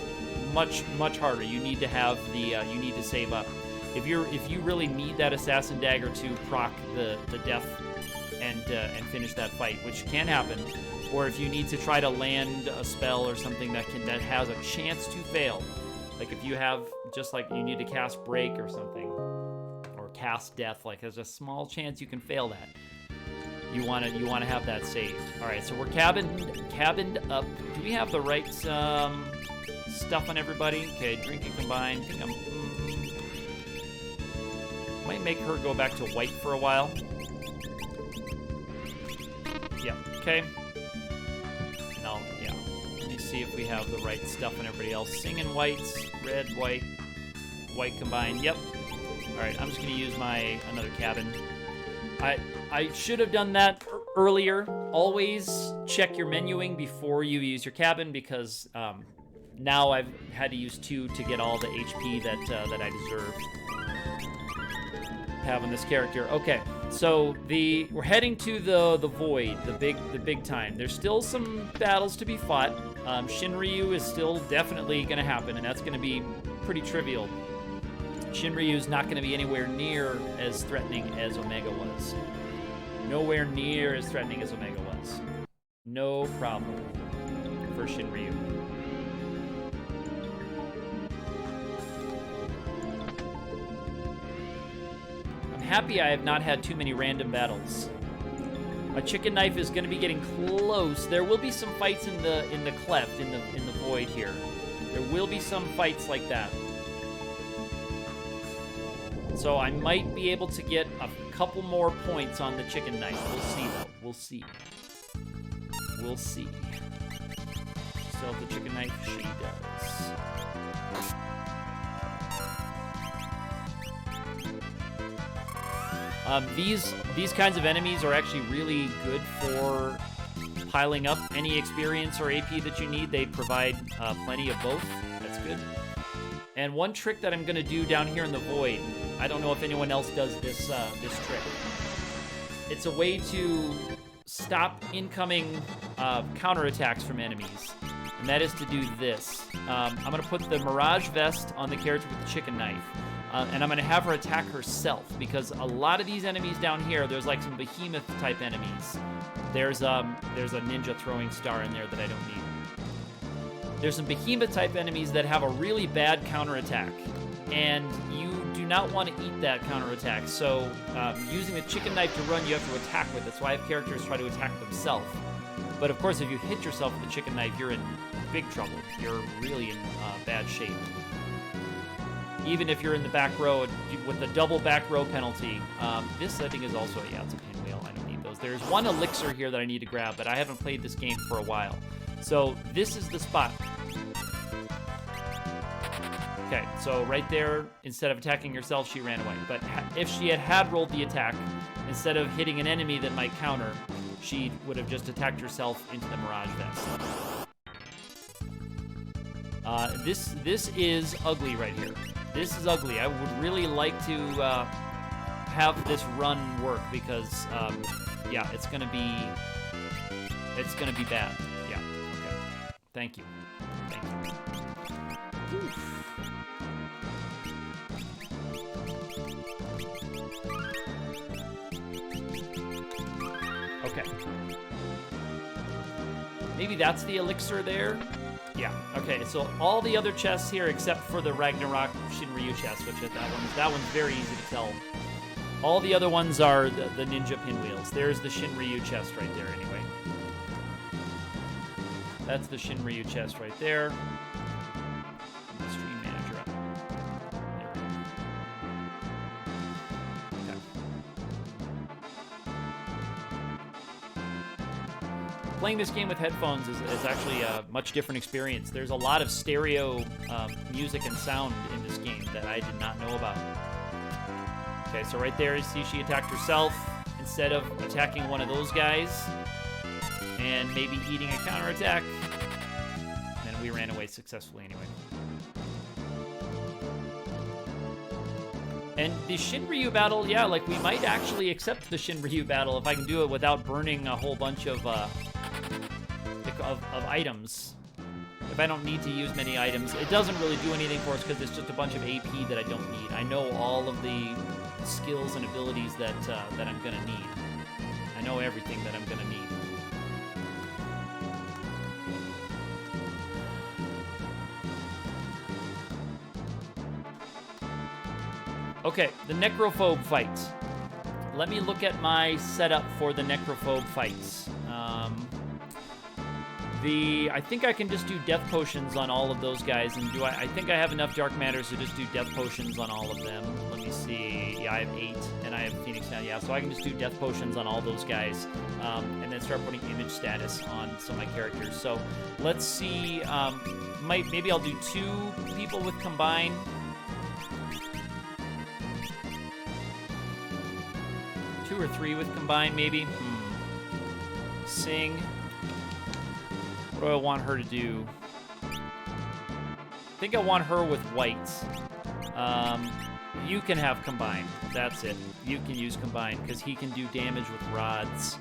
much harder. You need to have the you need to save up. If you really need that Assassin Dagger to proc the death and finish that fight, which can happen, or if you need to try to land a spell or something that has a chance to fail, like if you have just like you need to cast Break or something, or cast Death, like there's a small chance you can fail that. You want to have that saved. All right, so we're cabined up. Do we have the right stuff on everybody? Okay, drink and combine. I think might make her go back to white for a while. Yeah, okay. No, yeah. Let me see if we have the right stuff on everybody else. Singing whites, red, white, white combined. Yep. All right, I'm just gonna use another cabin. I should have done that earlier. Always check your menuing before you use your cabin, because now I've had to use 2 to get all the HP that I deserve having this character. Okay, so we're heading to the void, the big time. There's still some battles to be fought. Shinryu is still definitely going to happen, and that's going to be pretty trivial. Shinryu is not going to be anywhere near as threatening as Omega was. Nowhere near as threatening as Omega was. No problem for Shinryu. I'm happy I have not had too many random battles. My chicken knife is going to be getting close. There will be some fights in the cleft, in the void here. There will be some fights like that. So I might be able to get a couple more points on the chicken knife. We'll see, though. We'll see. We'll see. Still have the chicken knife? She does. These kinds of enemies are actually really good for piling up any experience or AP that you need. They provide plenty of both. That's good. And one trick that I'm going to do down here in the void, I don't know if anyone else does this trick. It's a way to stop incoming counterattacks from enemies, and that is to do this. I'm going to put the Mirage Vest on the character with the chicken knife, and I'm going to have her attack herself, because a lot of these enemies down here, there's like some behemoth-type enemies. There's a ninja throwing star in there that I don't need. There's some behemoth type enemies that have a really bad counterattack, and you do not want to eat that counterattack. So using the chicken knife to run, you have to attack with it. So I have characters try to attack themselves. But of course, if you hit yourself with the chicken knife, you're in big trouble. You're really in bad shape. Even if you're in the back row with the double back row penalty. This, I think, is also, yeah, it's a pinwheel. I don't need those. There's one elixir here that I need to grab, but I haven't played this game for a while. So this is the spot. Okay, so right there, instead of attacking herself, she ran away. But if she had rolled the attack, instead of hitting an enemy that might counter, she would have just attacked herself into the Mirage Vest. This is ugly right here. This is ugly. I would really like to have this run work because, yeah, it's gonna be bad. Yeah. Okay. Thank you. Thank you. Oof. Okay. Maybe that's the elixir there. Yeah. Okay. So all the other chests here, except for the Ragnarok Shinryu chest, which that one's very easy to tell. All the other ones are the ninja pinwheels. There's the Shinryu chest right there. Anyway, that's the Shinryu chest right there. Stream manager up. There we go. Okay. Playing this game with headphones is actually a much different experience. There's a lot of stereo music and sound in this game that I did not know about. Okay, so right there, you see she attacked herself instead of attacking one of those guys and maybe eating a counterattack. And we ran away successfully anyway. And the Shinryu battle, yeah, like we might actually accept the Shinryu battle if I can do it without burning a whole bunch of items. If I don't need to use many items, it doesn't really do anything for us because it's just a bunch of AP that I don't need. I know all of the skills and abilities that I'm gonna need. I know everything that I'm gonna need. Okay, the Necrophobe fight. Let me look at my setup for the Necrophobe fights. I think I can just do death potions on all of those guys, and I think I have enough dark matters to just do death potions on all of them. Let me see. Yeah, I have 8, and I have Phoenix now. Yeah, so I can just do death potions on all those guys, and then start putting image status on some of my characters. So let's see. Maybe I'll do 2 people with combine. Two or 3 with combine, maybe. Sing. What do I want her to do? I think I want her with whites. You can have combine. That's it. You can use combine because he can do damage with rods.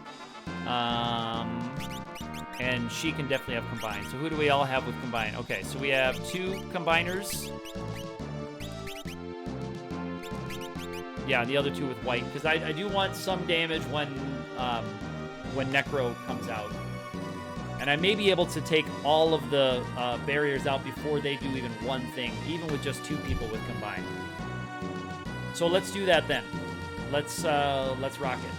And she can definitely have combine. So who do we all have with combine? Okay, so we have 2 combiners. Yeah, the other 2 with white because I do want some damage when Necro comes out. And I may be able to take all of the barriers out before they do even one thing, even with just 2 people with combine. So let's do that then. Let's rock it.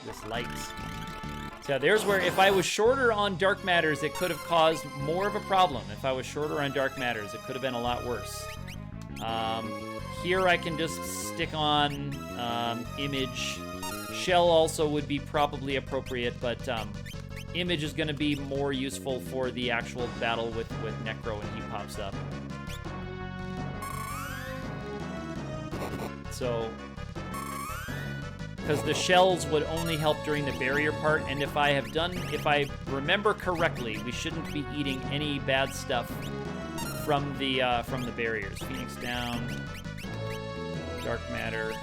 This lights. So there's where if I was shorter on dark matters, it could have caused more of a problem. If I was shorter on dark matters, it could have been a lot worse. Here I can just stick on image. Shell also would be probably appropriate, but image is going to be more useful for the actual battle with Necro when he pops up. So, because the shells would only help during the barrier part, and if I remember correctly, we shouldn't be eating any bad stuff from the barriers. Phoenix down, dark matter.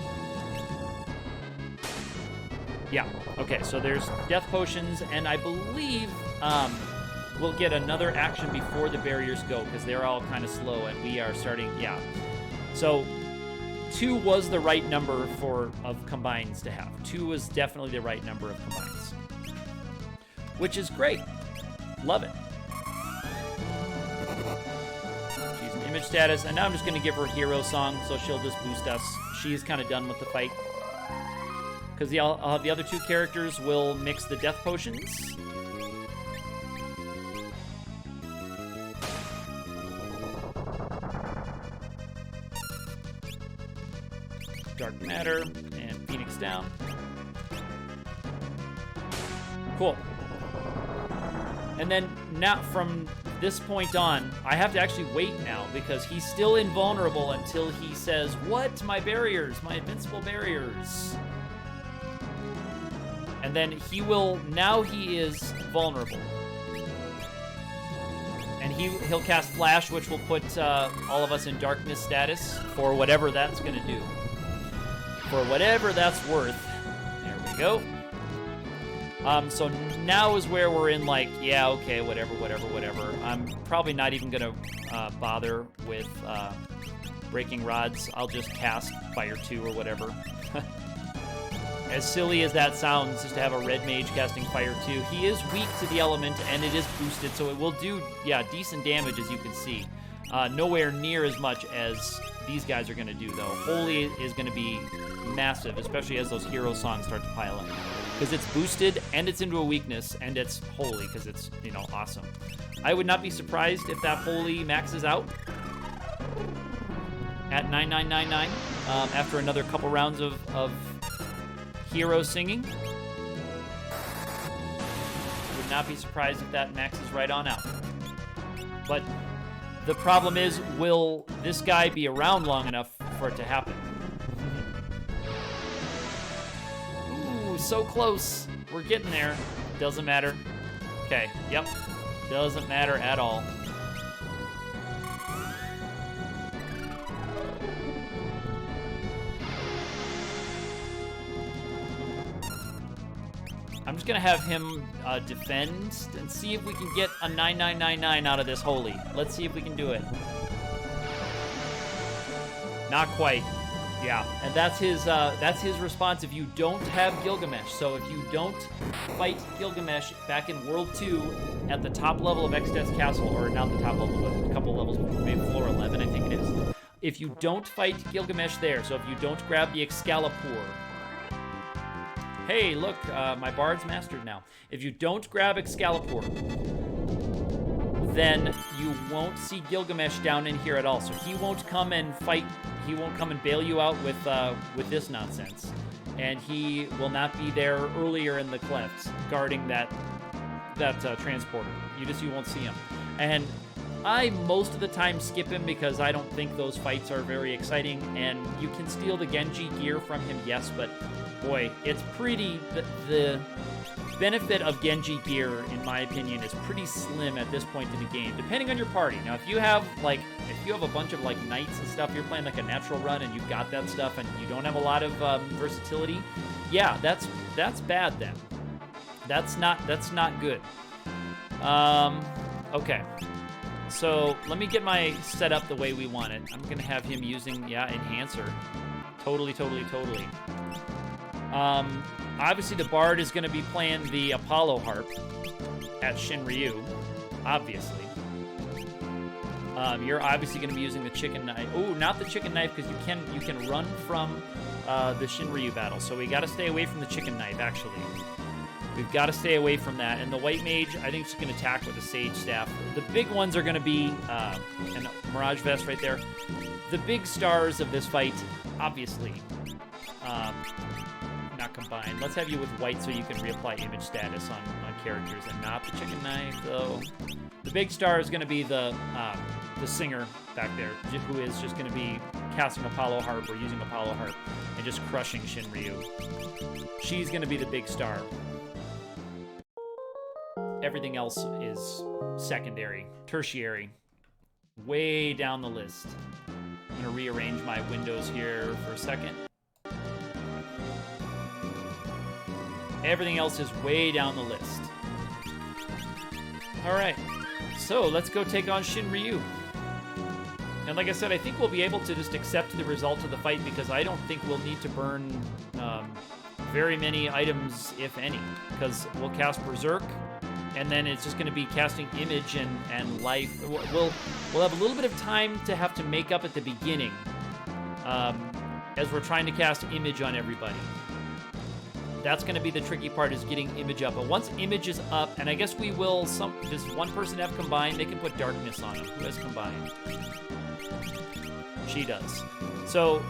Yeah, okay, so there's death potions, and I believe we'll get another action before the barriers go, because they're all kind of slow, and we are starting, yeah. So 2 was the right number of combines to have. 2 was definitely the right number of combines. Which is great. Love it. image status, and now I'm just going to give her Hero Song, so she'll just boost us. She's kind of done with the fight. Because the other two characters will mix the death potions. Dark Matter, and Phoenix down. Cool. And then now, from this point on, I have to actually wait now because he's still invulnerable until he says, "What? My barriers, my invincible barriers." And then he will, now he is vulnerable. And he'll cast Flash, which will put all of us in darkness status for whatever that's gonna do. For whatever that's worth. There we go. So now is where we're in like, yeah, okay, whatever. I'm probably not even gonna bother with Breaking Rods. I'll just cast Fire 2 or whatever. As silly as that sounds, just to have a red mage casting Fire 2, he is weak to the element and it is boosted, so it will do, yeah, decent damage as you can see. Nowhere near as much as these guys are gonna do though. Holy is gonna be massive, especially as those hero songs start to pile up. Because it's boosted and it's into a weakness and it's holy because it's, you know, awesome. I would not be surprised if that holy maxes out at 9999 after another couple rounds of hero singing. Would not be surprised if that maxes right on out. But the problem is, will this guy be around long enough for it to happen? Ooh, so close. We're getting there. Doesn't matter. Okay, yep. Doesn't matter at all. I'm just gonna have him defend and see if we can get a 9999 out of this holy. Let's see if we can do it. Not quite. Yeah, and that's his response if you don't have Gilgamesh. So if you don't fight Gilgamesh back in World 2 at the top level of Exodus Castle, or not the top level, but a couple levels, maybe floor 11, I think it is. If you don't fight Gilgamesh there, so if you don't grab the Excalibur, hey, look, my bard's mastered now. If you don't grab Excalibur, then you won't see Gilgamesh down in here at all. So he won't come and fight. He won't come and bail you out with this nonsense. And he will not be there earlier in the clefts guarding that transporter. You won't see him. And I most of the time skip him because I don't think those fights are very exciting. And you can steal the Genji gear from him, yes, but boy, it's pretty, the benefit of Genji gear, in my opinion, is pretty slim at this point in the game, depending on your party. Now, if you have a bunch of like knights and stuff, you're playing like a natural run and you've got that stuff and you don't have a lot of versatility, yeah, that's bad then. That's not good. Okay. So let me get my setup the way we want it. I'm gonna have him using, Enhancer. Totally. Obviously the Bard is gonna be playing the Apollo Harp at Shinryu, obviously. You're obviously gonna be using the Chicken Knife. Oh, not the Chicken Knife, because you can run from the Shinryu battle. So we gotta stay away from the Chicken Knife, actually. We've got to stay away from that. And the White Mage, I think, is going to attack with the Sage Staff. The big ones are going to be, and Mirage Vest right there. The big stars of this fight, obviously, not combined. Let's have you with white so you can reapply image status on characters, and not the Chicken Knife, though. The big star is going to be the singer back there, who is just going to be casting Apollo Harp or using Apollo Harp and just crushing Shinryu. She's going to be the big star. Everything else is secondary, tertiary, way down the list. I'm gonna rearrange my windows here for a second. Everything else is way down the list. All right, so let's go take on Shinryu. And like I said, I think we'll be able to just accept the result of the fight because I don't think we'll need to burn very many items, if any, because we'll cast Berserk. and then it's just going to be casting image and life. We'll have a little bit of time to have to make up at the beginning, as we're trying to cast image on everybody. That's going to be the tricky part, is getting image up. But once image is up, and I guess we will, does one person have combined? They can put darkness on them. Who has combined? She does. So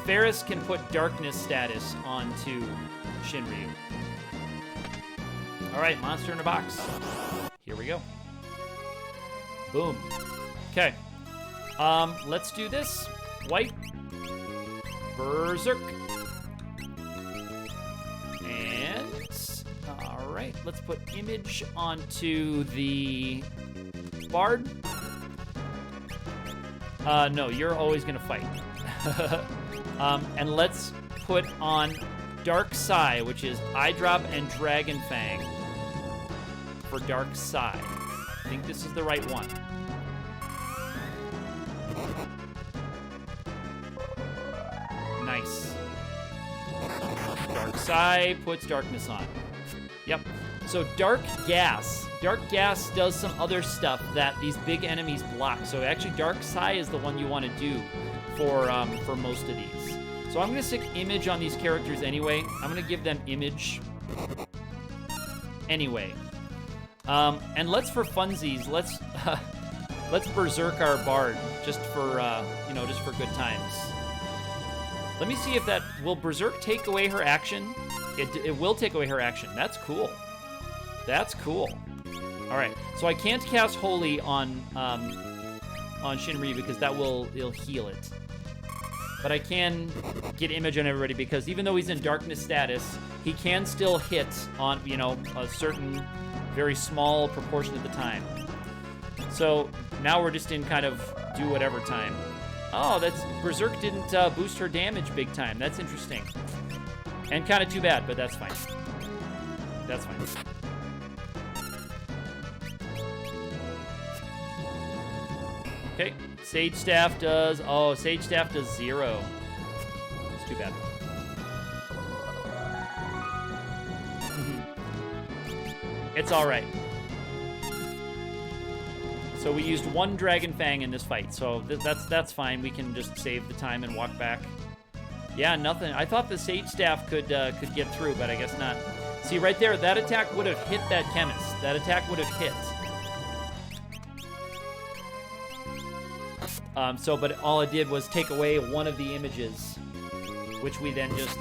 Ferris can put darkness status onto Shinryu. All right, monster in a box. Here we go. Boom. Okay. Let's do this. White. Berserk. And, all right, let's put image onto the Bard. No, you're always gonna fight. And let's put on Dark Sai, which is Eye Drop and Dragon Fang for Dark Sai. I think this is the right one. Nice. Dark Sai puts darkness on. Yep. So Dark Gas. Dark Gas does some other stuff that these big enemies block. So actually Dark Sai is the one you want to do for most of these. So I'm going to stick image on these characters anyway. I'm going to give them image anyway. And let's, for funsies, let's berserk our Bard just for just for good times. Let me see if that will berserk take away her action. It will take away her action. That's cool. That's cool. All right, so I can't cast Holy on Shinryu because it'll heal it. But I can get image on everybody because even though he's in darkness status, he can still hit on a certain very small proportion of the time. So now we're just in kind of do whatever time. Oh, Berserk didn't boost her damage big time. That's interesting. And kind of too bad, but that's fine. That's fine. Okay, Sage Staff does 0. It's too bad. It's all right. So we used one Dragon Fang in this fight, so that's fine. We can just save the time and walk back. Yeah, nothing. I thought the Sage Staff could get through, but I guess not. See, right there, that attack would have hit that Chemist. That attack would have hit. But all it did was take away one of the images, which we then just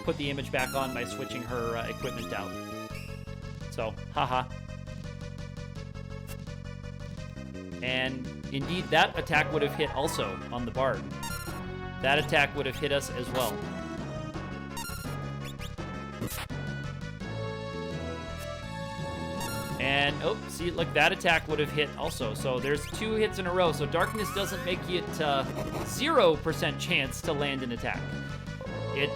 put the image back on by switching her equipment out. So, haha. And indeed, that attack would have hit also on the Bard. That attack would have hit us as well. And, oh, see, look, that attack would have hit also. So there's 2 hits in a row. So darkness doesn't make it 0% chance to land an attack. It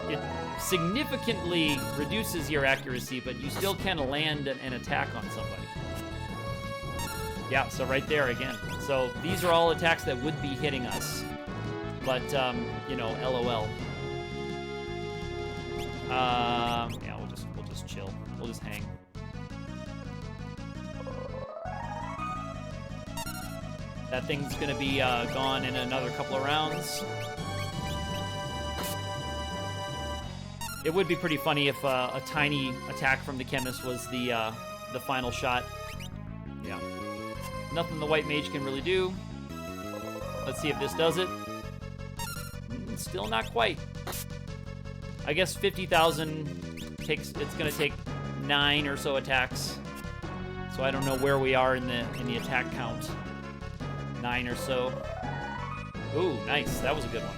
significantly reduces your accuracy, but you still can land an attack on somebody. Yeah, so right there again. So these are all attacks that would be hitting us. But, LOL. Yeah, we'll just chill. We'll just hang. That thing's gonna be gone in another couple of rounds. It would be pretty funny if a tiny attack from the Chemist was the final shot. Yeah. Nothing the White Mage can really do. Let's see if this does it. Still not quite. I guess 50,000 it's gonna take 9 or so attacks. So I don't know where we are in the attack count. 9 or so. Ooh, nice. That was a good one.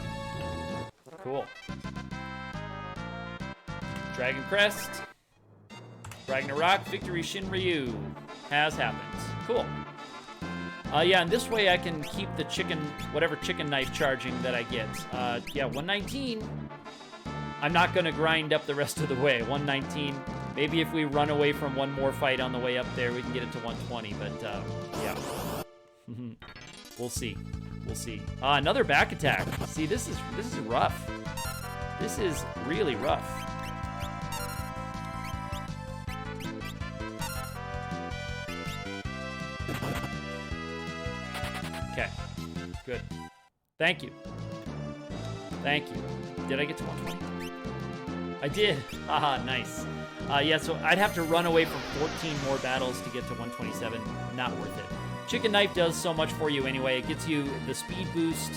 Cool. Dragon Crest. Ragnarok. Victory Shinryu. Has happened. Cool. Yeah, and this way I can keep the whatever chicken knife charging that I get. Yeah, 119. I'm not going to grind up the rest of the way. 119. Maybe if we run away from one more fight on the way up there, we can get it to 120, but yeah. We'll see. We'll see. Another back attack. See, this is rough. This is really rough. Okay. Good. Thank you. Thank you. Did I get to 120? I did. Haha, nice. Yeah, so I'd have to run away from 14 more battles to get to 127. Not worth it. Chicken Knife does so much for you anyway. It gets you the speed boost,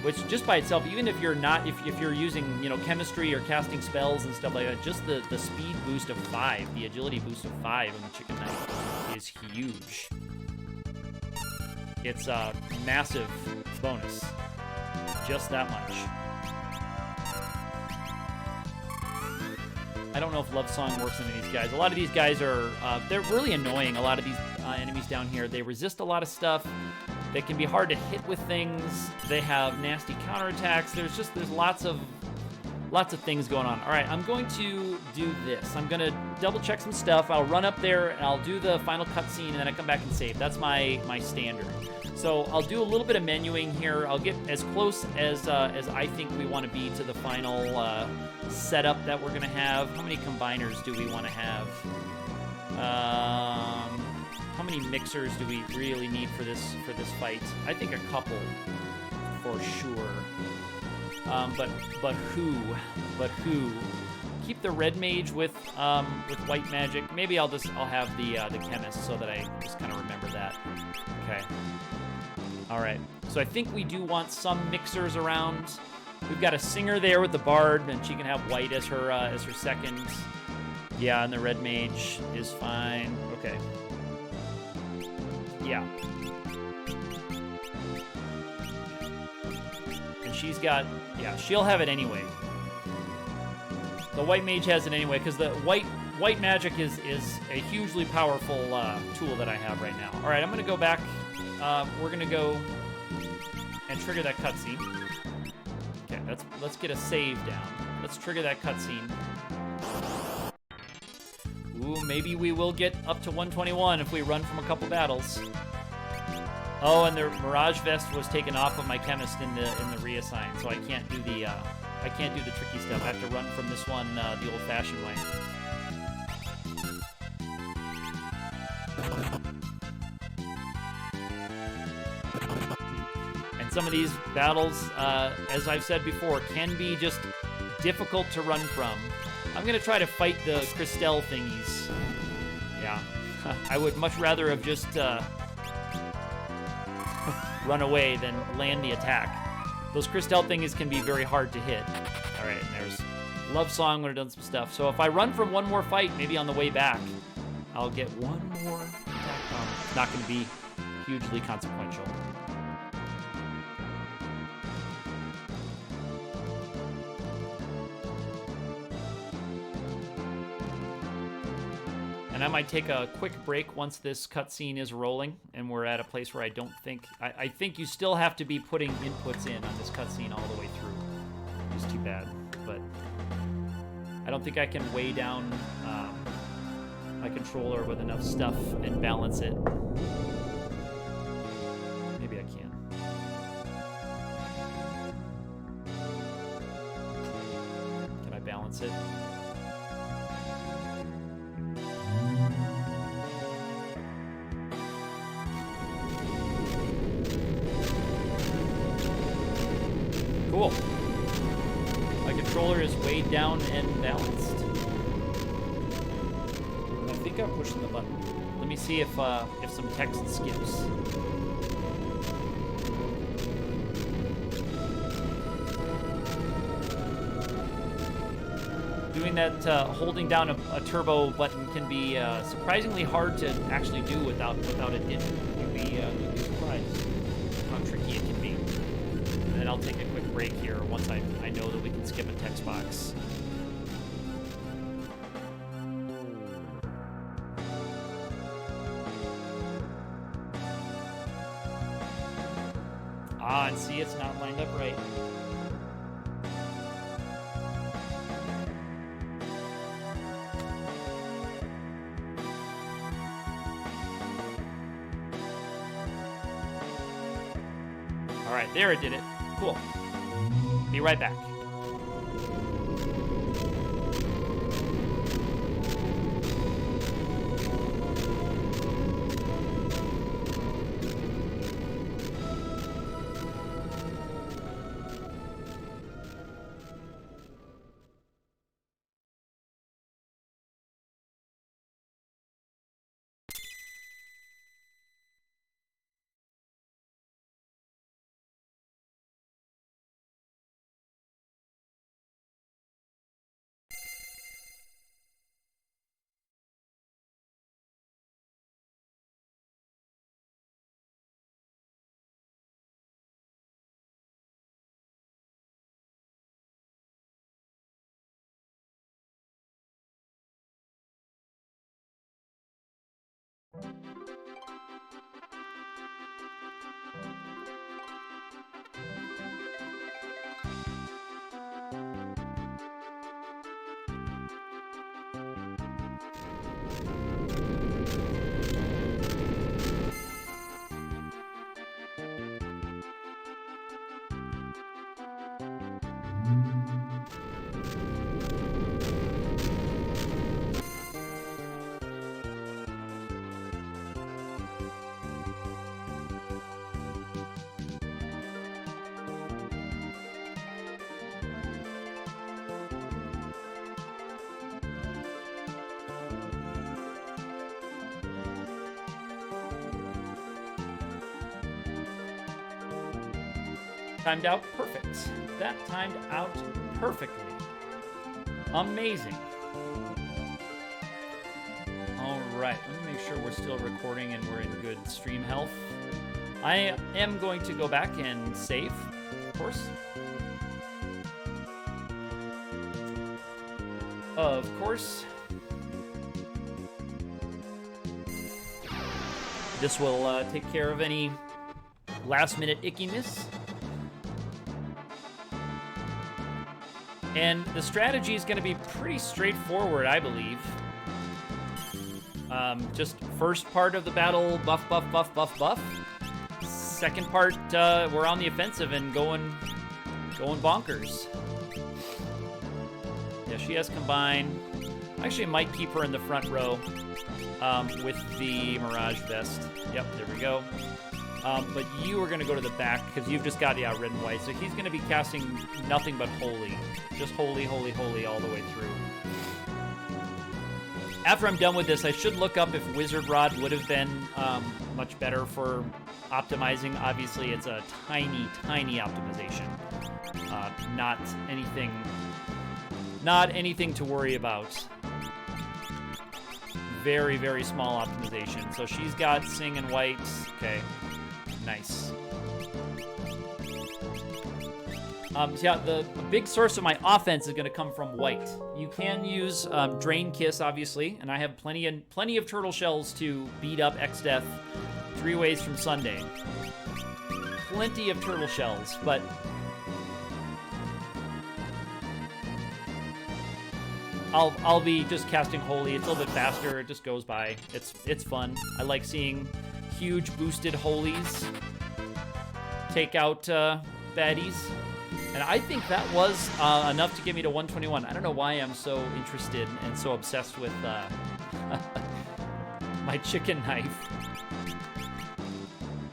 which just by itself, even if you're not, if you're using, you know, chemistry or casting spells and stuff like that, just the speed boost of 5, the agility boost of 5 on the Chicken Knife is huge. It's a massive bonus. Just that much. I don't know if Love Song works on any of these guys. A lot of these guys are, they're really annoying. A lot of these enemies down here, they resist a lot of stuff. They can be hard to hit with things. They have nasty counterattacks. There's lots of things going on. All right, I'm going to do this. I'm gonna double check some stuff. I'll run up there and I'll do the final cutscene and then I come back and save. That's my standard. So I'll do a little bit of menuing here. I'll get as close as I think we want to be to the final setup that we're gonna have. How many combiners do we want to have? How many mixers do we really need for this fight? I think a couple for sure. But who? Keep the red mage with white magic. Maybe I'll have the chemist so that I just kind of remember that. Okay. All right. So I think we do want some mixers around. We've got a singer there with the bard, and she can have white as her second. Yeah, and the red mage is fine. Okay. Yeah. And she's got, yeah, she'll have it anyway. The white mage has it anyway, because the white magic is a hugely powerful tool that I have right now. All right, I'm going to go back. We're going to go and trigger that cutscene. Okay, let's get a save down. Let's trigger that cutscene. Ooh, maybe we will get up to 121 if we run from a couple battles. Oh, and the Mirage Vest was taken off of my chemist in the reassign, so I can't do the tricky stuff. I have to run from this one the old-fashioned way. And some of these battles, as I've said before, can be just difficult to run from. I'm gonna try to fight the Christelle thingies. Yeah, I would much rather have just run away than land the attack. Those Christelle thingies can be very hard to hit. All right, and there's Love Song would have done some stuff. So if I run from one more fight, maybe on the way back, I'll get one more attack. It's not gonna be hugely consequential. And I might take a quick break once this cutscene is rolling, and we're at a place where I don't think... I think you still have to be putting inputs in on this cutscene all the way through. Which is too bad, but... I don't think I can weigh down my controller with enough stuff and balance it. Maybe I can. Can I balance it? Cool. My controller is weighed down and balanced. I think I'm pushing the button. Let me see if some text skips. Doing that, holding down a turbo button can be surprisingly hard to actually do without a digit. You'd be surprised how tricky it can be. And then I'll take a quick break here once I know that we can skip a text box. Ah, and see, it's not lined up right. All right, there it did it. Cool. Be right back. Timed out perfect. That timed out perfectly. Amazing. All right, let me make sure we're still recording and we're in good stream health. I am going to go back and save, of course. Of course. This will take care of any last-minute ickiness. And the strategy is going to be pretty straightforward, I believe. Just first part of the battle, buff, buff, buff, buff, buff. Second part, we're on the offensive and going bonkers. Yeah, she has combine. I actually might keep her in the front row with the Mirage Vest. Yep, there we go. But you are going to go to the back because you've just got, red and white. So he's going to be casting nothing but Holy. Just Holy, Holy, Holy all the way through. After I'm done with this, I should look up if Wizard Rod would have been much better for optimizing. Obviously, it's a tiny, tiny optimization. Not anything to worry about. Very, very small optimization. So she's got Sing and White. Okay. Nice. Yeah, the big source of my offense is going to come from white. You can use Drain Kiss, obviously, and I have plenty of turtle shells to beat up Exdeath 3 ways from Sunday. Plenty of turtle shells, but I'll be just casting Holy. It's a little bit faster. It just goes by. It's fun. I like seeing huge boosted Holies take out baddies. And I think that was enough to get me to 121. I don't know why I'm so interested and so obsessed with my chicken knife.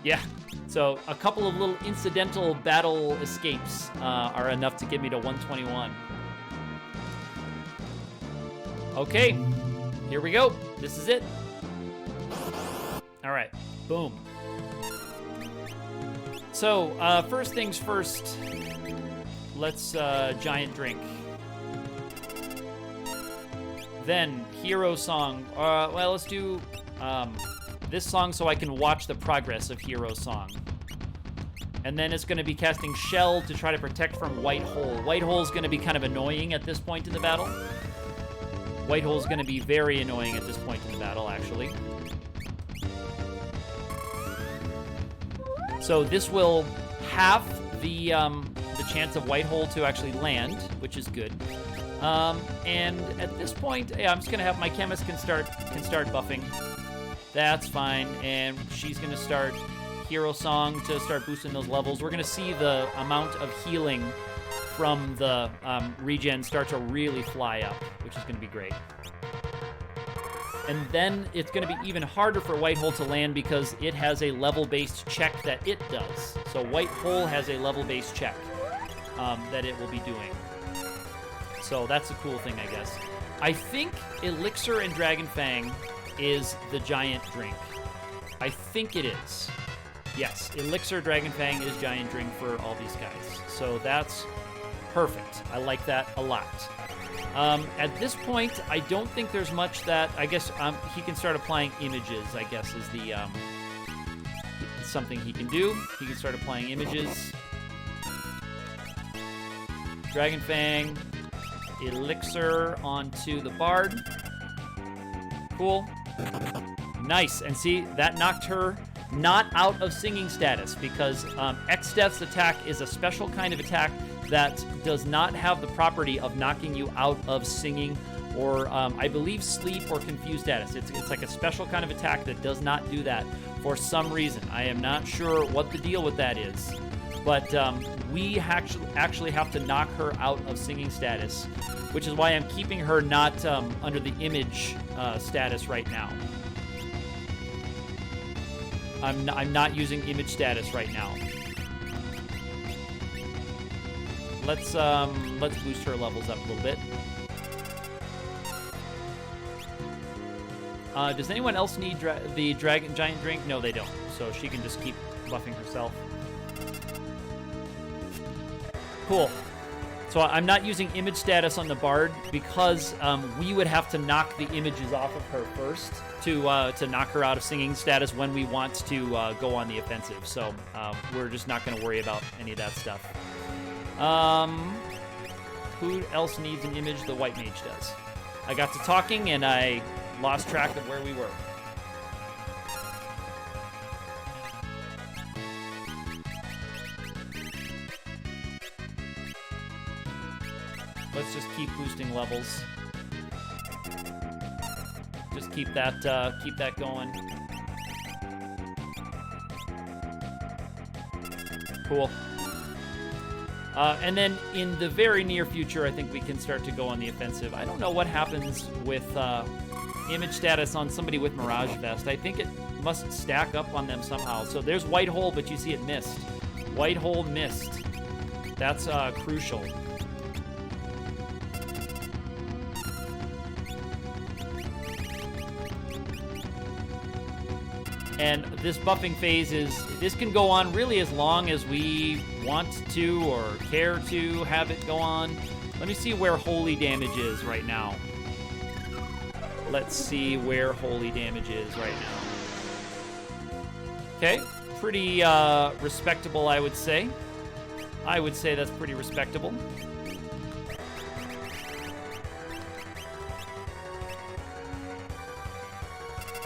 Yeah, so a couple of little incidental battle escapes are enough to get me to 121. Okay, here we go. This is it. All right, boom. So, first things first. Let's giant drink. Then Hero Song. Well, let's do this song so I can watch the progress of Hero Song. And then it's going to be casting Shell to try to protect from White Hole. White Hole is going to be kind of annoying at this point in the battle. White Hole is going to be very annoying at this point in the battle, actually. So this will halve the chance of White Hole to actually land, which is good. And at this point, yeah, I'm just gonna have my chemist can start buffing. That's fine, and she's gonna start Hero Song to start boosting those levels. We're gonna see the amount of healing from the regen start to really fly up, which is gonna be great. And then it's going to be even harder for White Hole to land because it has a level-based check that it does. So White Hole has a level-based check that it will be doing. So that's a cool thing, I guess. I think Elixir and Dragon Fang is the giant drink. I think it is. Yes, Elixir, Dragon Fang is giant drink for all these guys. So that's perfect. I like that a lot. At this point, I don't think there's much that, I guess he can start applying images, I guess, is the, something he can do. He can start applying images. Dragon Fang, Elixir onto the Bard. Cool. Nice. And see, that knocked her not out of singing status because Xdeath's attack is a special kind of attack that does not have the property of knocking you out of singing or I believe sleep or confused status. It's like a special kind of attack that does not do that for some reason. I am not sure what the deal with that is, but we actually have to knock her out of singing status, which is why I'm keeping her not under the image status right now. I'm not using image status right now. Let's boost her levels up a little bit. Does anyone else need the giant drink? No, they don't. So she can just keep buffing herself. Cool. So I'm not using image status on the Bard because we would have to knock the images off of her first to knock her out of singing status when we want to go on the offensive. So we're just not going to worry about any of that stuff. Who else needs an image? The White Mage does. I got to talking and I lost track of where we were. Let's just keep boosting levels. Just keep that going. Cool. And then in the very near future, I think we can start to go on the offensive. I don't know what happens with image status on somebody with Mirage Vest. I think it must stack up on them somehow. So there's White Hole, but you see it missed. White Hole missed. That's crucial. And this buffing phase this can go on really as long as we want to or care to have it go on. Let me see where holy damage is right now. Let's see where holy damage is right now. Okay, pretty respectable, I would say. I would say that's pretty respectable.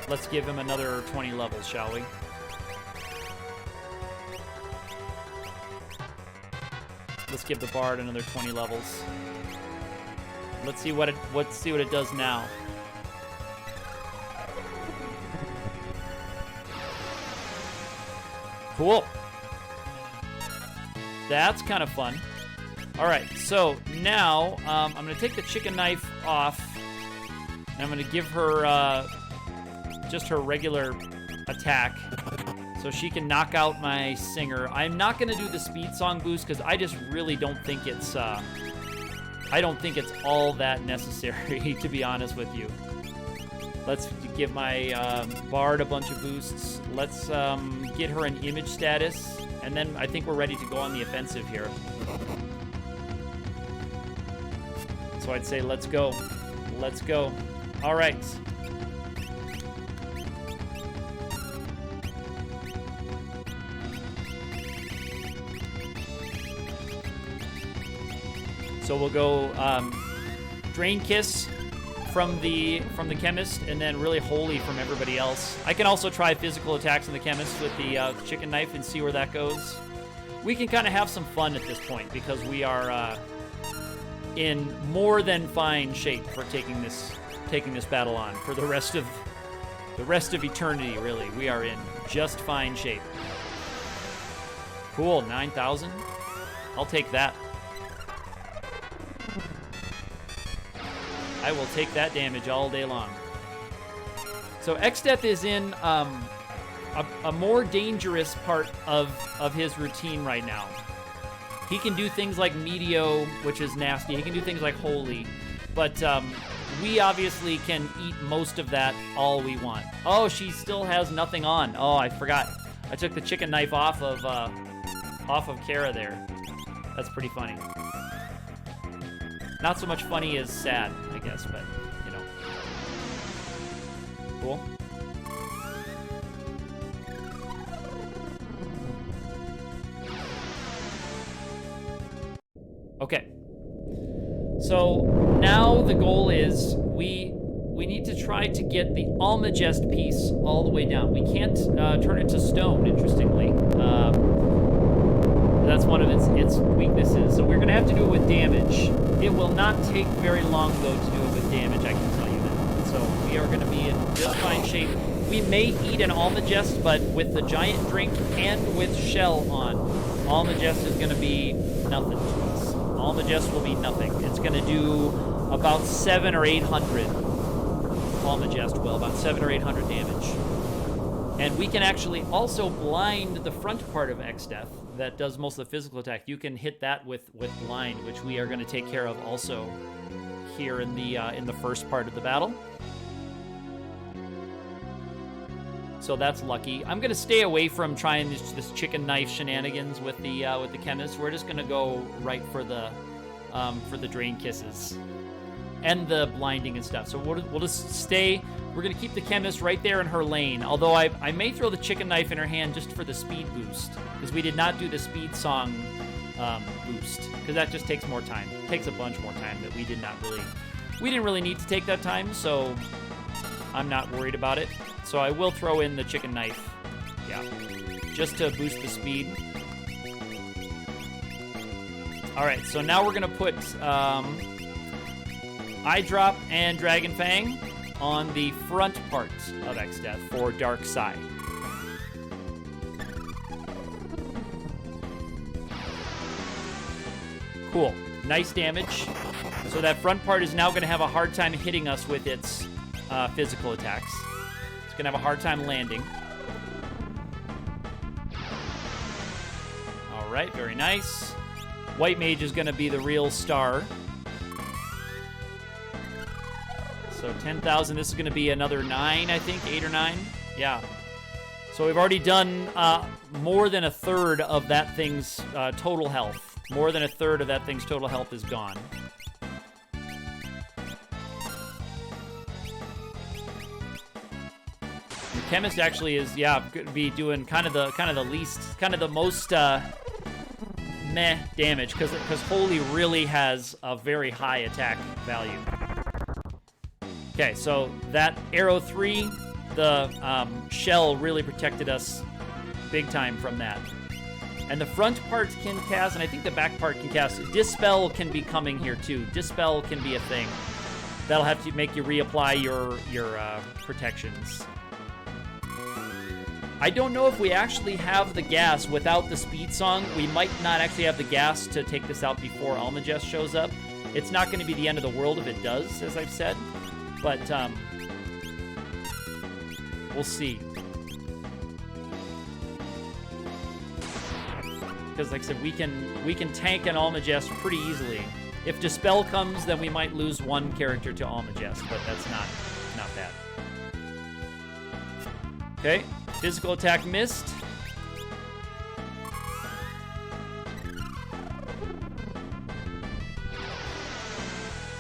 Let's give him another 20 levels, shall we? Let's give the Bard another 20 levels. Let's see what it does now. Cool. That's kind of fun. All right, so now I'm going to take the chicken knife off, and I'm going to give her just her regular attack so she can knock out my singer. I'm not going to do the speed song boost because I just really don't think it's all that necessary, to be honest with you. Let's give my Bard a bunch of boosts. Let's get her an image status, and then I think we're ready to go on the offensive here. So I'd say let's go. Let's go. All right. So we'll go Drain Kiss from the Chemist, and then really Holy from everybody else. I can also try physical attacks on the Chemist with the chicken knife and see where that goes. We can kind of have some fun at this point because we are in more than fine shape for taking this battle on for the rest of eternity. Really, we are in just fine shape. Cool, 9,000. I'll take that. I will take that damage all day long. So Xdeath is in a more dangerous part of his routine right now. He can do things like Meteo, which is nasty. He can do things like Holy. But we obviously can eat most of that all we want. Oh, she still has nothing on. Oh, I forgot. I took the chicken knife off of Kara there. That's pretty funny. Not so much funny as sad, I guess, but, you know. Cool. Okay. So now the goal is we we need to try to get the Almagest piece all the way down. We can't turn it to stone, interestingly. That's one of its weaknesses. So we're going to have to do it with damage. It will not take very long, though, to do it with damage, I can tell you that. So we are going to be in just fine shape. We may eat an Almagest, but with the giant drink and with Shell on, Almagest is going to be nothing to us. Almagest will be nothing. It's going to do about 700 or 800. Almagest will, about 700 or 800 damage. And we can actually also blind the front part of Exdeath that does most of the physical attack. You can hit that with blind, which we are going to take care of also here in the first part of the battle. So that's lucky. I'm going to stay away from trying this chicken knife shenanigans with the chemist. We're just going to go right for the drain kisses and the blinding and stuff. So we'll just stay. We're going to keep the chemist right there in her lane. Although I may throw the chicken knife in her hand just for the speed boost, because we did not do the speed song boost, because that just takes more time. It takes a bunch more time that we didn't really need to take that time. So I'm not worried about it. So I will throw in the chicken knife, yeah, just to boost the speed. All right, so now we're gonna put Eye Drop and Dragon Fang on the front part of Exdeath for Dark Sai. Cool, nice damage. So that front part is now gonna have a hard time hitting us with its physical attacks. Gonna have a hard time landing. All right, very nice. White Mage is gonna be the real star. So 10,000, this is gonna be another 9, I think, 8 or 9. Yeah. So we've already done more than a third of that thing's total health. More than a third of that thing's total health is gone. Chemist actually is, yeah, could be doing kind of the most meh damage, because Holy really has a very high attack value. Okay, so that Arrow 3, the Shell really protected us big time from that. And the front part can cast, and I think the back part can cast. Dispel can be coming here too. Dispel can be a thing. That'll have to make you reapply your protections. I don't know if we actually have the gas without the speed song. We might not actually have the gas to take this out before Almagest shows up. It's not going to be the end of the world if it does, as I've said. But we'll see. Because like I said, we can tank an Almagest pretty easily. If Dispel comes, then we might lose one character to Almagest, but that's not bad. Okay. Physical attack missed.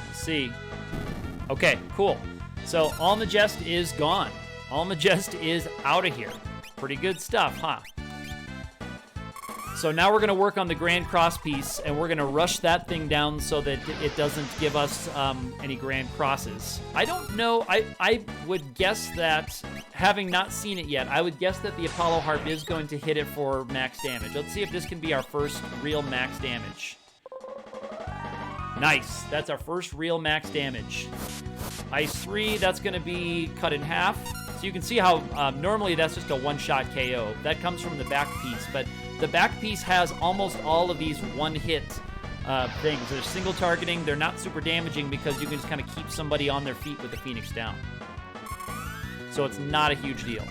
Let's see. Okay, cool. So Almagest is gone. Almagest is out of here. Pretty good stuff, huh? So now we're going to work on the Grand Cross piece, and we're going to rush that thing down so that it doesn't give us any Grand Crosses. I don't know. I would guess that, having not seen it yet, I would guess that the Apollo Harp is going to hit it for max damage. Let's see if this can be our first real max damage. Nice. That's our first real max damage. Ice 3, that's going to be cut in half. So you can see how normally that's just a one-shot KO. That comes from the back piece, but the back piece has almost all of these one-hit things. They're single targeting. They're not super damaging because you can just kind of keep somebody on their feet with the Phoenix down. So it's not a huge deal.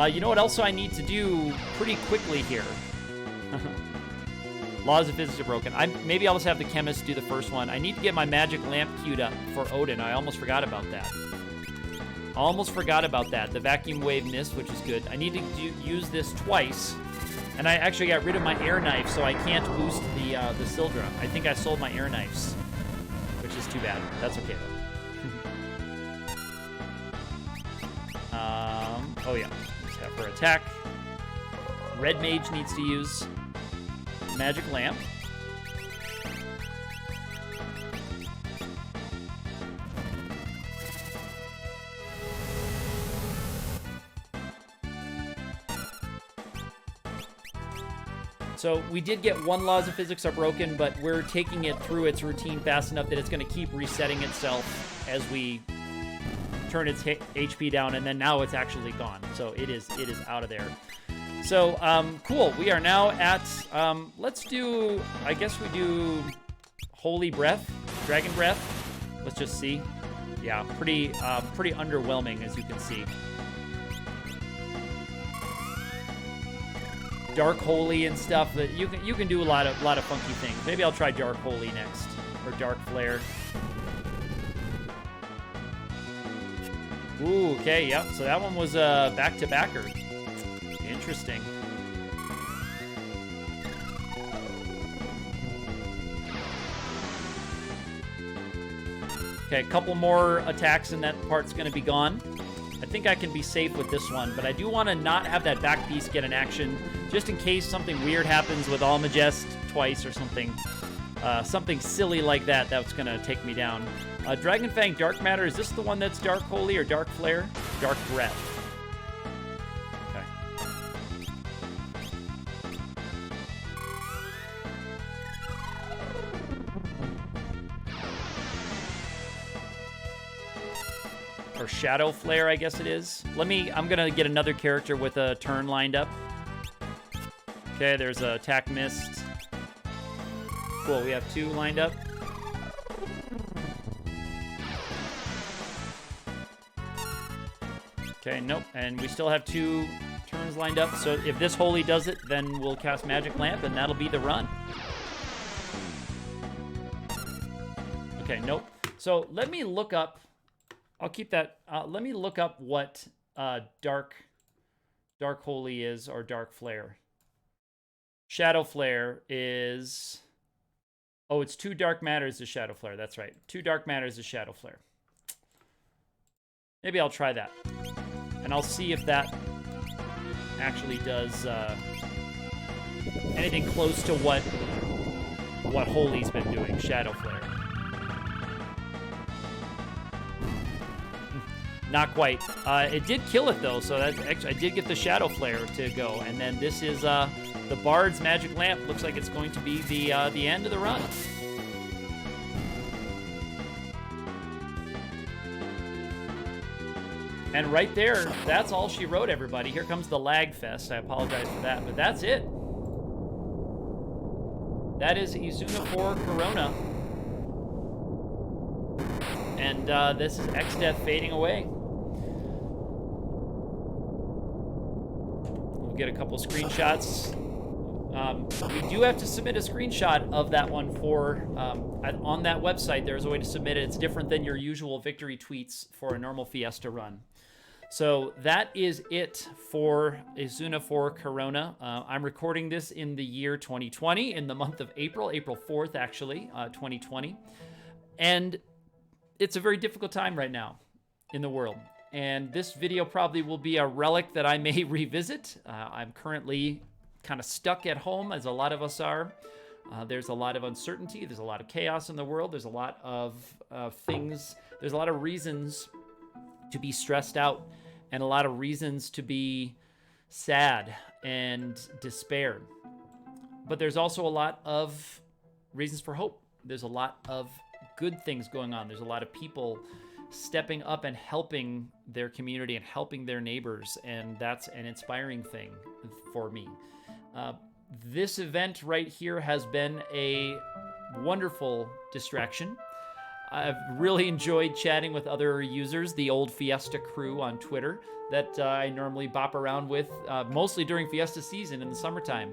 You know what else I need to do pretty quickly here? Laws of Physics are broken. Maybe I'll just have the Chemist do the first one. I need to get my Magic Lamp queued up for Odin. I almost forgot about that. The Vacuum Wave missed, which is good. I need to use this twice. And I actually got rid of my air knife, so I can't boost the Sildra. I think I sold my air knives, which is too bad. That's okay, though. Oh, yeah. Let's have her attack. Red Mage needs to use Magic Lamp. So we did get one laws of physics are broken, but we're taking it through its routine fast enough that it's going to keep resetting itself as we turn its HP down, and then now it's actually gone. So it is out of there. So cool. We are now at let's do. I guess we do Holy Breath, Dragon Breath. Let's just see. Yeah, pretty underwhelming, as you can see. Dark Holy and stuff. That you can do a lot of funky things. Maybe I'll try Dark Holy next, or Dark Flare. Ooh, okay, yep. So that one was a back-to-backer. Interesting. Okay, a couple more attacks and that part's going to be gone. I think I can be safe with this one, but I do want to not have that back piece get an action, just in case something weird happens with Almagest twice or something. Something silly like that that's going to take me down. Dragon Fang Dark Matter, is this the one that's Dark Holy or Dark Flare? Dark Breath. Or Shadow Flare, I guess it is. I'm gonna get another character with a turn lined up. Okay, there's a attack missed. Cool, we have 2 lined up. Okay, nope, and we still have 2 turns lined up. So if this Holy does it, then we'll cast Magic Lamp, and that'll be the run. Okay, nope. So let me look up. I'll keep that. Let me look up what Dark Holy is, or Dark Flare. Shadow Flare is... Oh, it's 2 Dark Matters to Shadow Flare. That's right. 2 Dark Matters to Shadow Flare. Maybe I'll try that. And I'll see if that actually does anything close to what Holy's been doing. Shadow Flare. Not quite. It did kill it though, so that's actually, I did get the Shadow Flare to go, and then this is the Bard's Magic Lamp. Looks like it's going to be the end of the run. And right there, that's all she wrote, everybody. Here comes the lag fest. I apologize for that, but that's it. That is Izuna 4 Corona. And this is Exdeath fading away. We'll get a couple screenshots. We do have to submit a screenshot of that one for on that website. There's a way to submit it. It's different than your usual victory tweets for a normal Fiesta run. So that is it for Izuna 4 Corona. I'm recording this in the year 2020, in the month of April 4th, actually, 2020. And it's a very difficult time right now in the world. And this video probably will be a relic that I may revisit. I'm currently kind of stuck at home, as a lot of us are. There's a lot of uncertainty. There's a lot of chaos in the world. There's a lot of things. There's a lot of reasons to be stressed out, and a lot of reasons to be sad and despair. But there's also a lot of reasons for hope. There's a lot of good things going on. There's a lot of people stepping up and helping their community and helping their neighbors, and that's an inspiring thing for me. This event right here has been a wonderful distraction. I've really enjoyed chatting with other users, the old Fiesta crew on Twitter that I normally bop around with, mostly during Fiesta season in the summertime.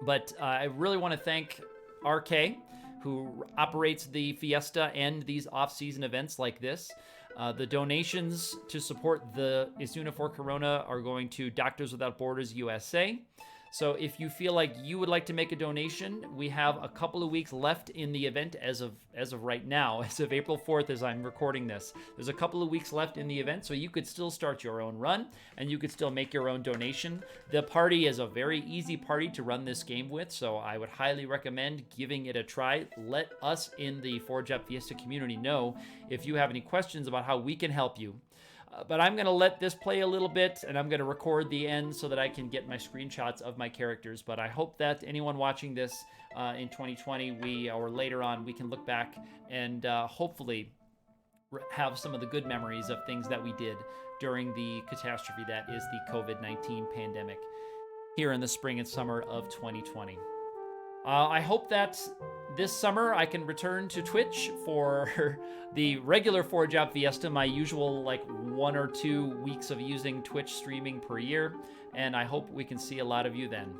But I really want to thank RK, who operates the Fiesta and these off-season events like this. The donations to support the Izuna 4 Corona are going to Doctors Without Borders USA. So if you feel like you would like to make a donation, we have a couple of weeks left in the event as of right now, as of April 4th as I'm recording this. There's a couple of weeks left in the event, so you could still start your own run, and you could still make your own donation. The party is a very easy party to run this game with, so I would highly recommend giving it a try. Let us in the Forge Up Fiesta community know if you have any questions about how we can help you. But I'm going to let this play a little bit, and I'm going to record the end so that I can get my screenshots of my characters. But I hope that anyone watching this in 2020, or later on, we can look back and hopefully have some of the good memories of things that we did during the catastrophe that is the COVID-19 pandemic here in the spring and summer of 2020. I hope that this summer I can return to Twitch for the regular Forge Out Fiesta, my usual like 1 or 2 weeks of using Twitch streaming per year, and I hope we can see a lot of you then.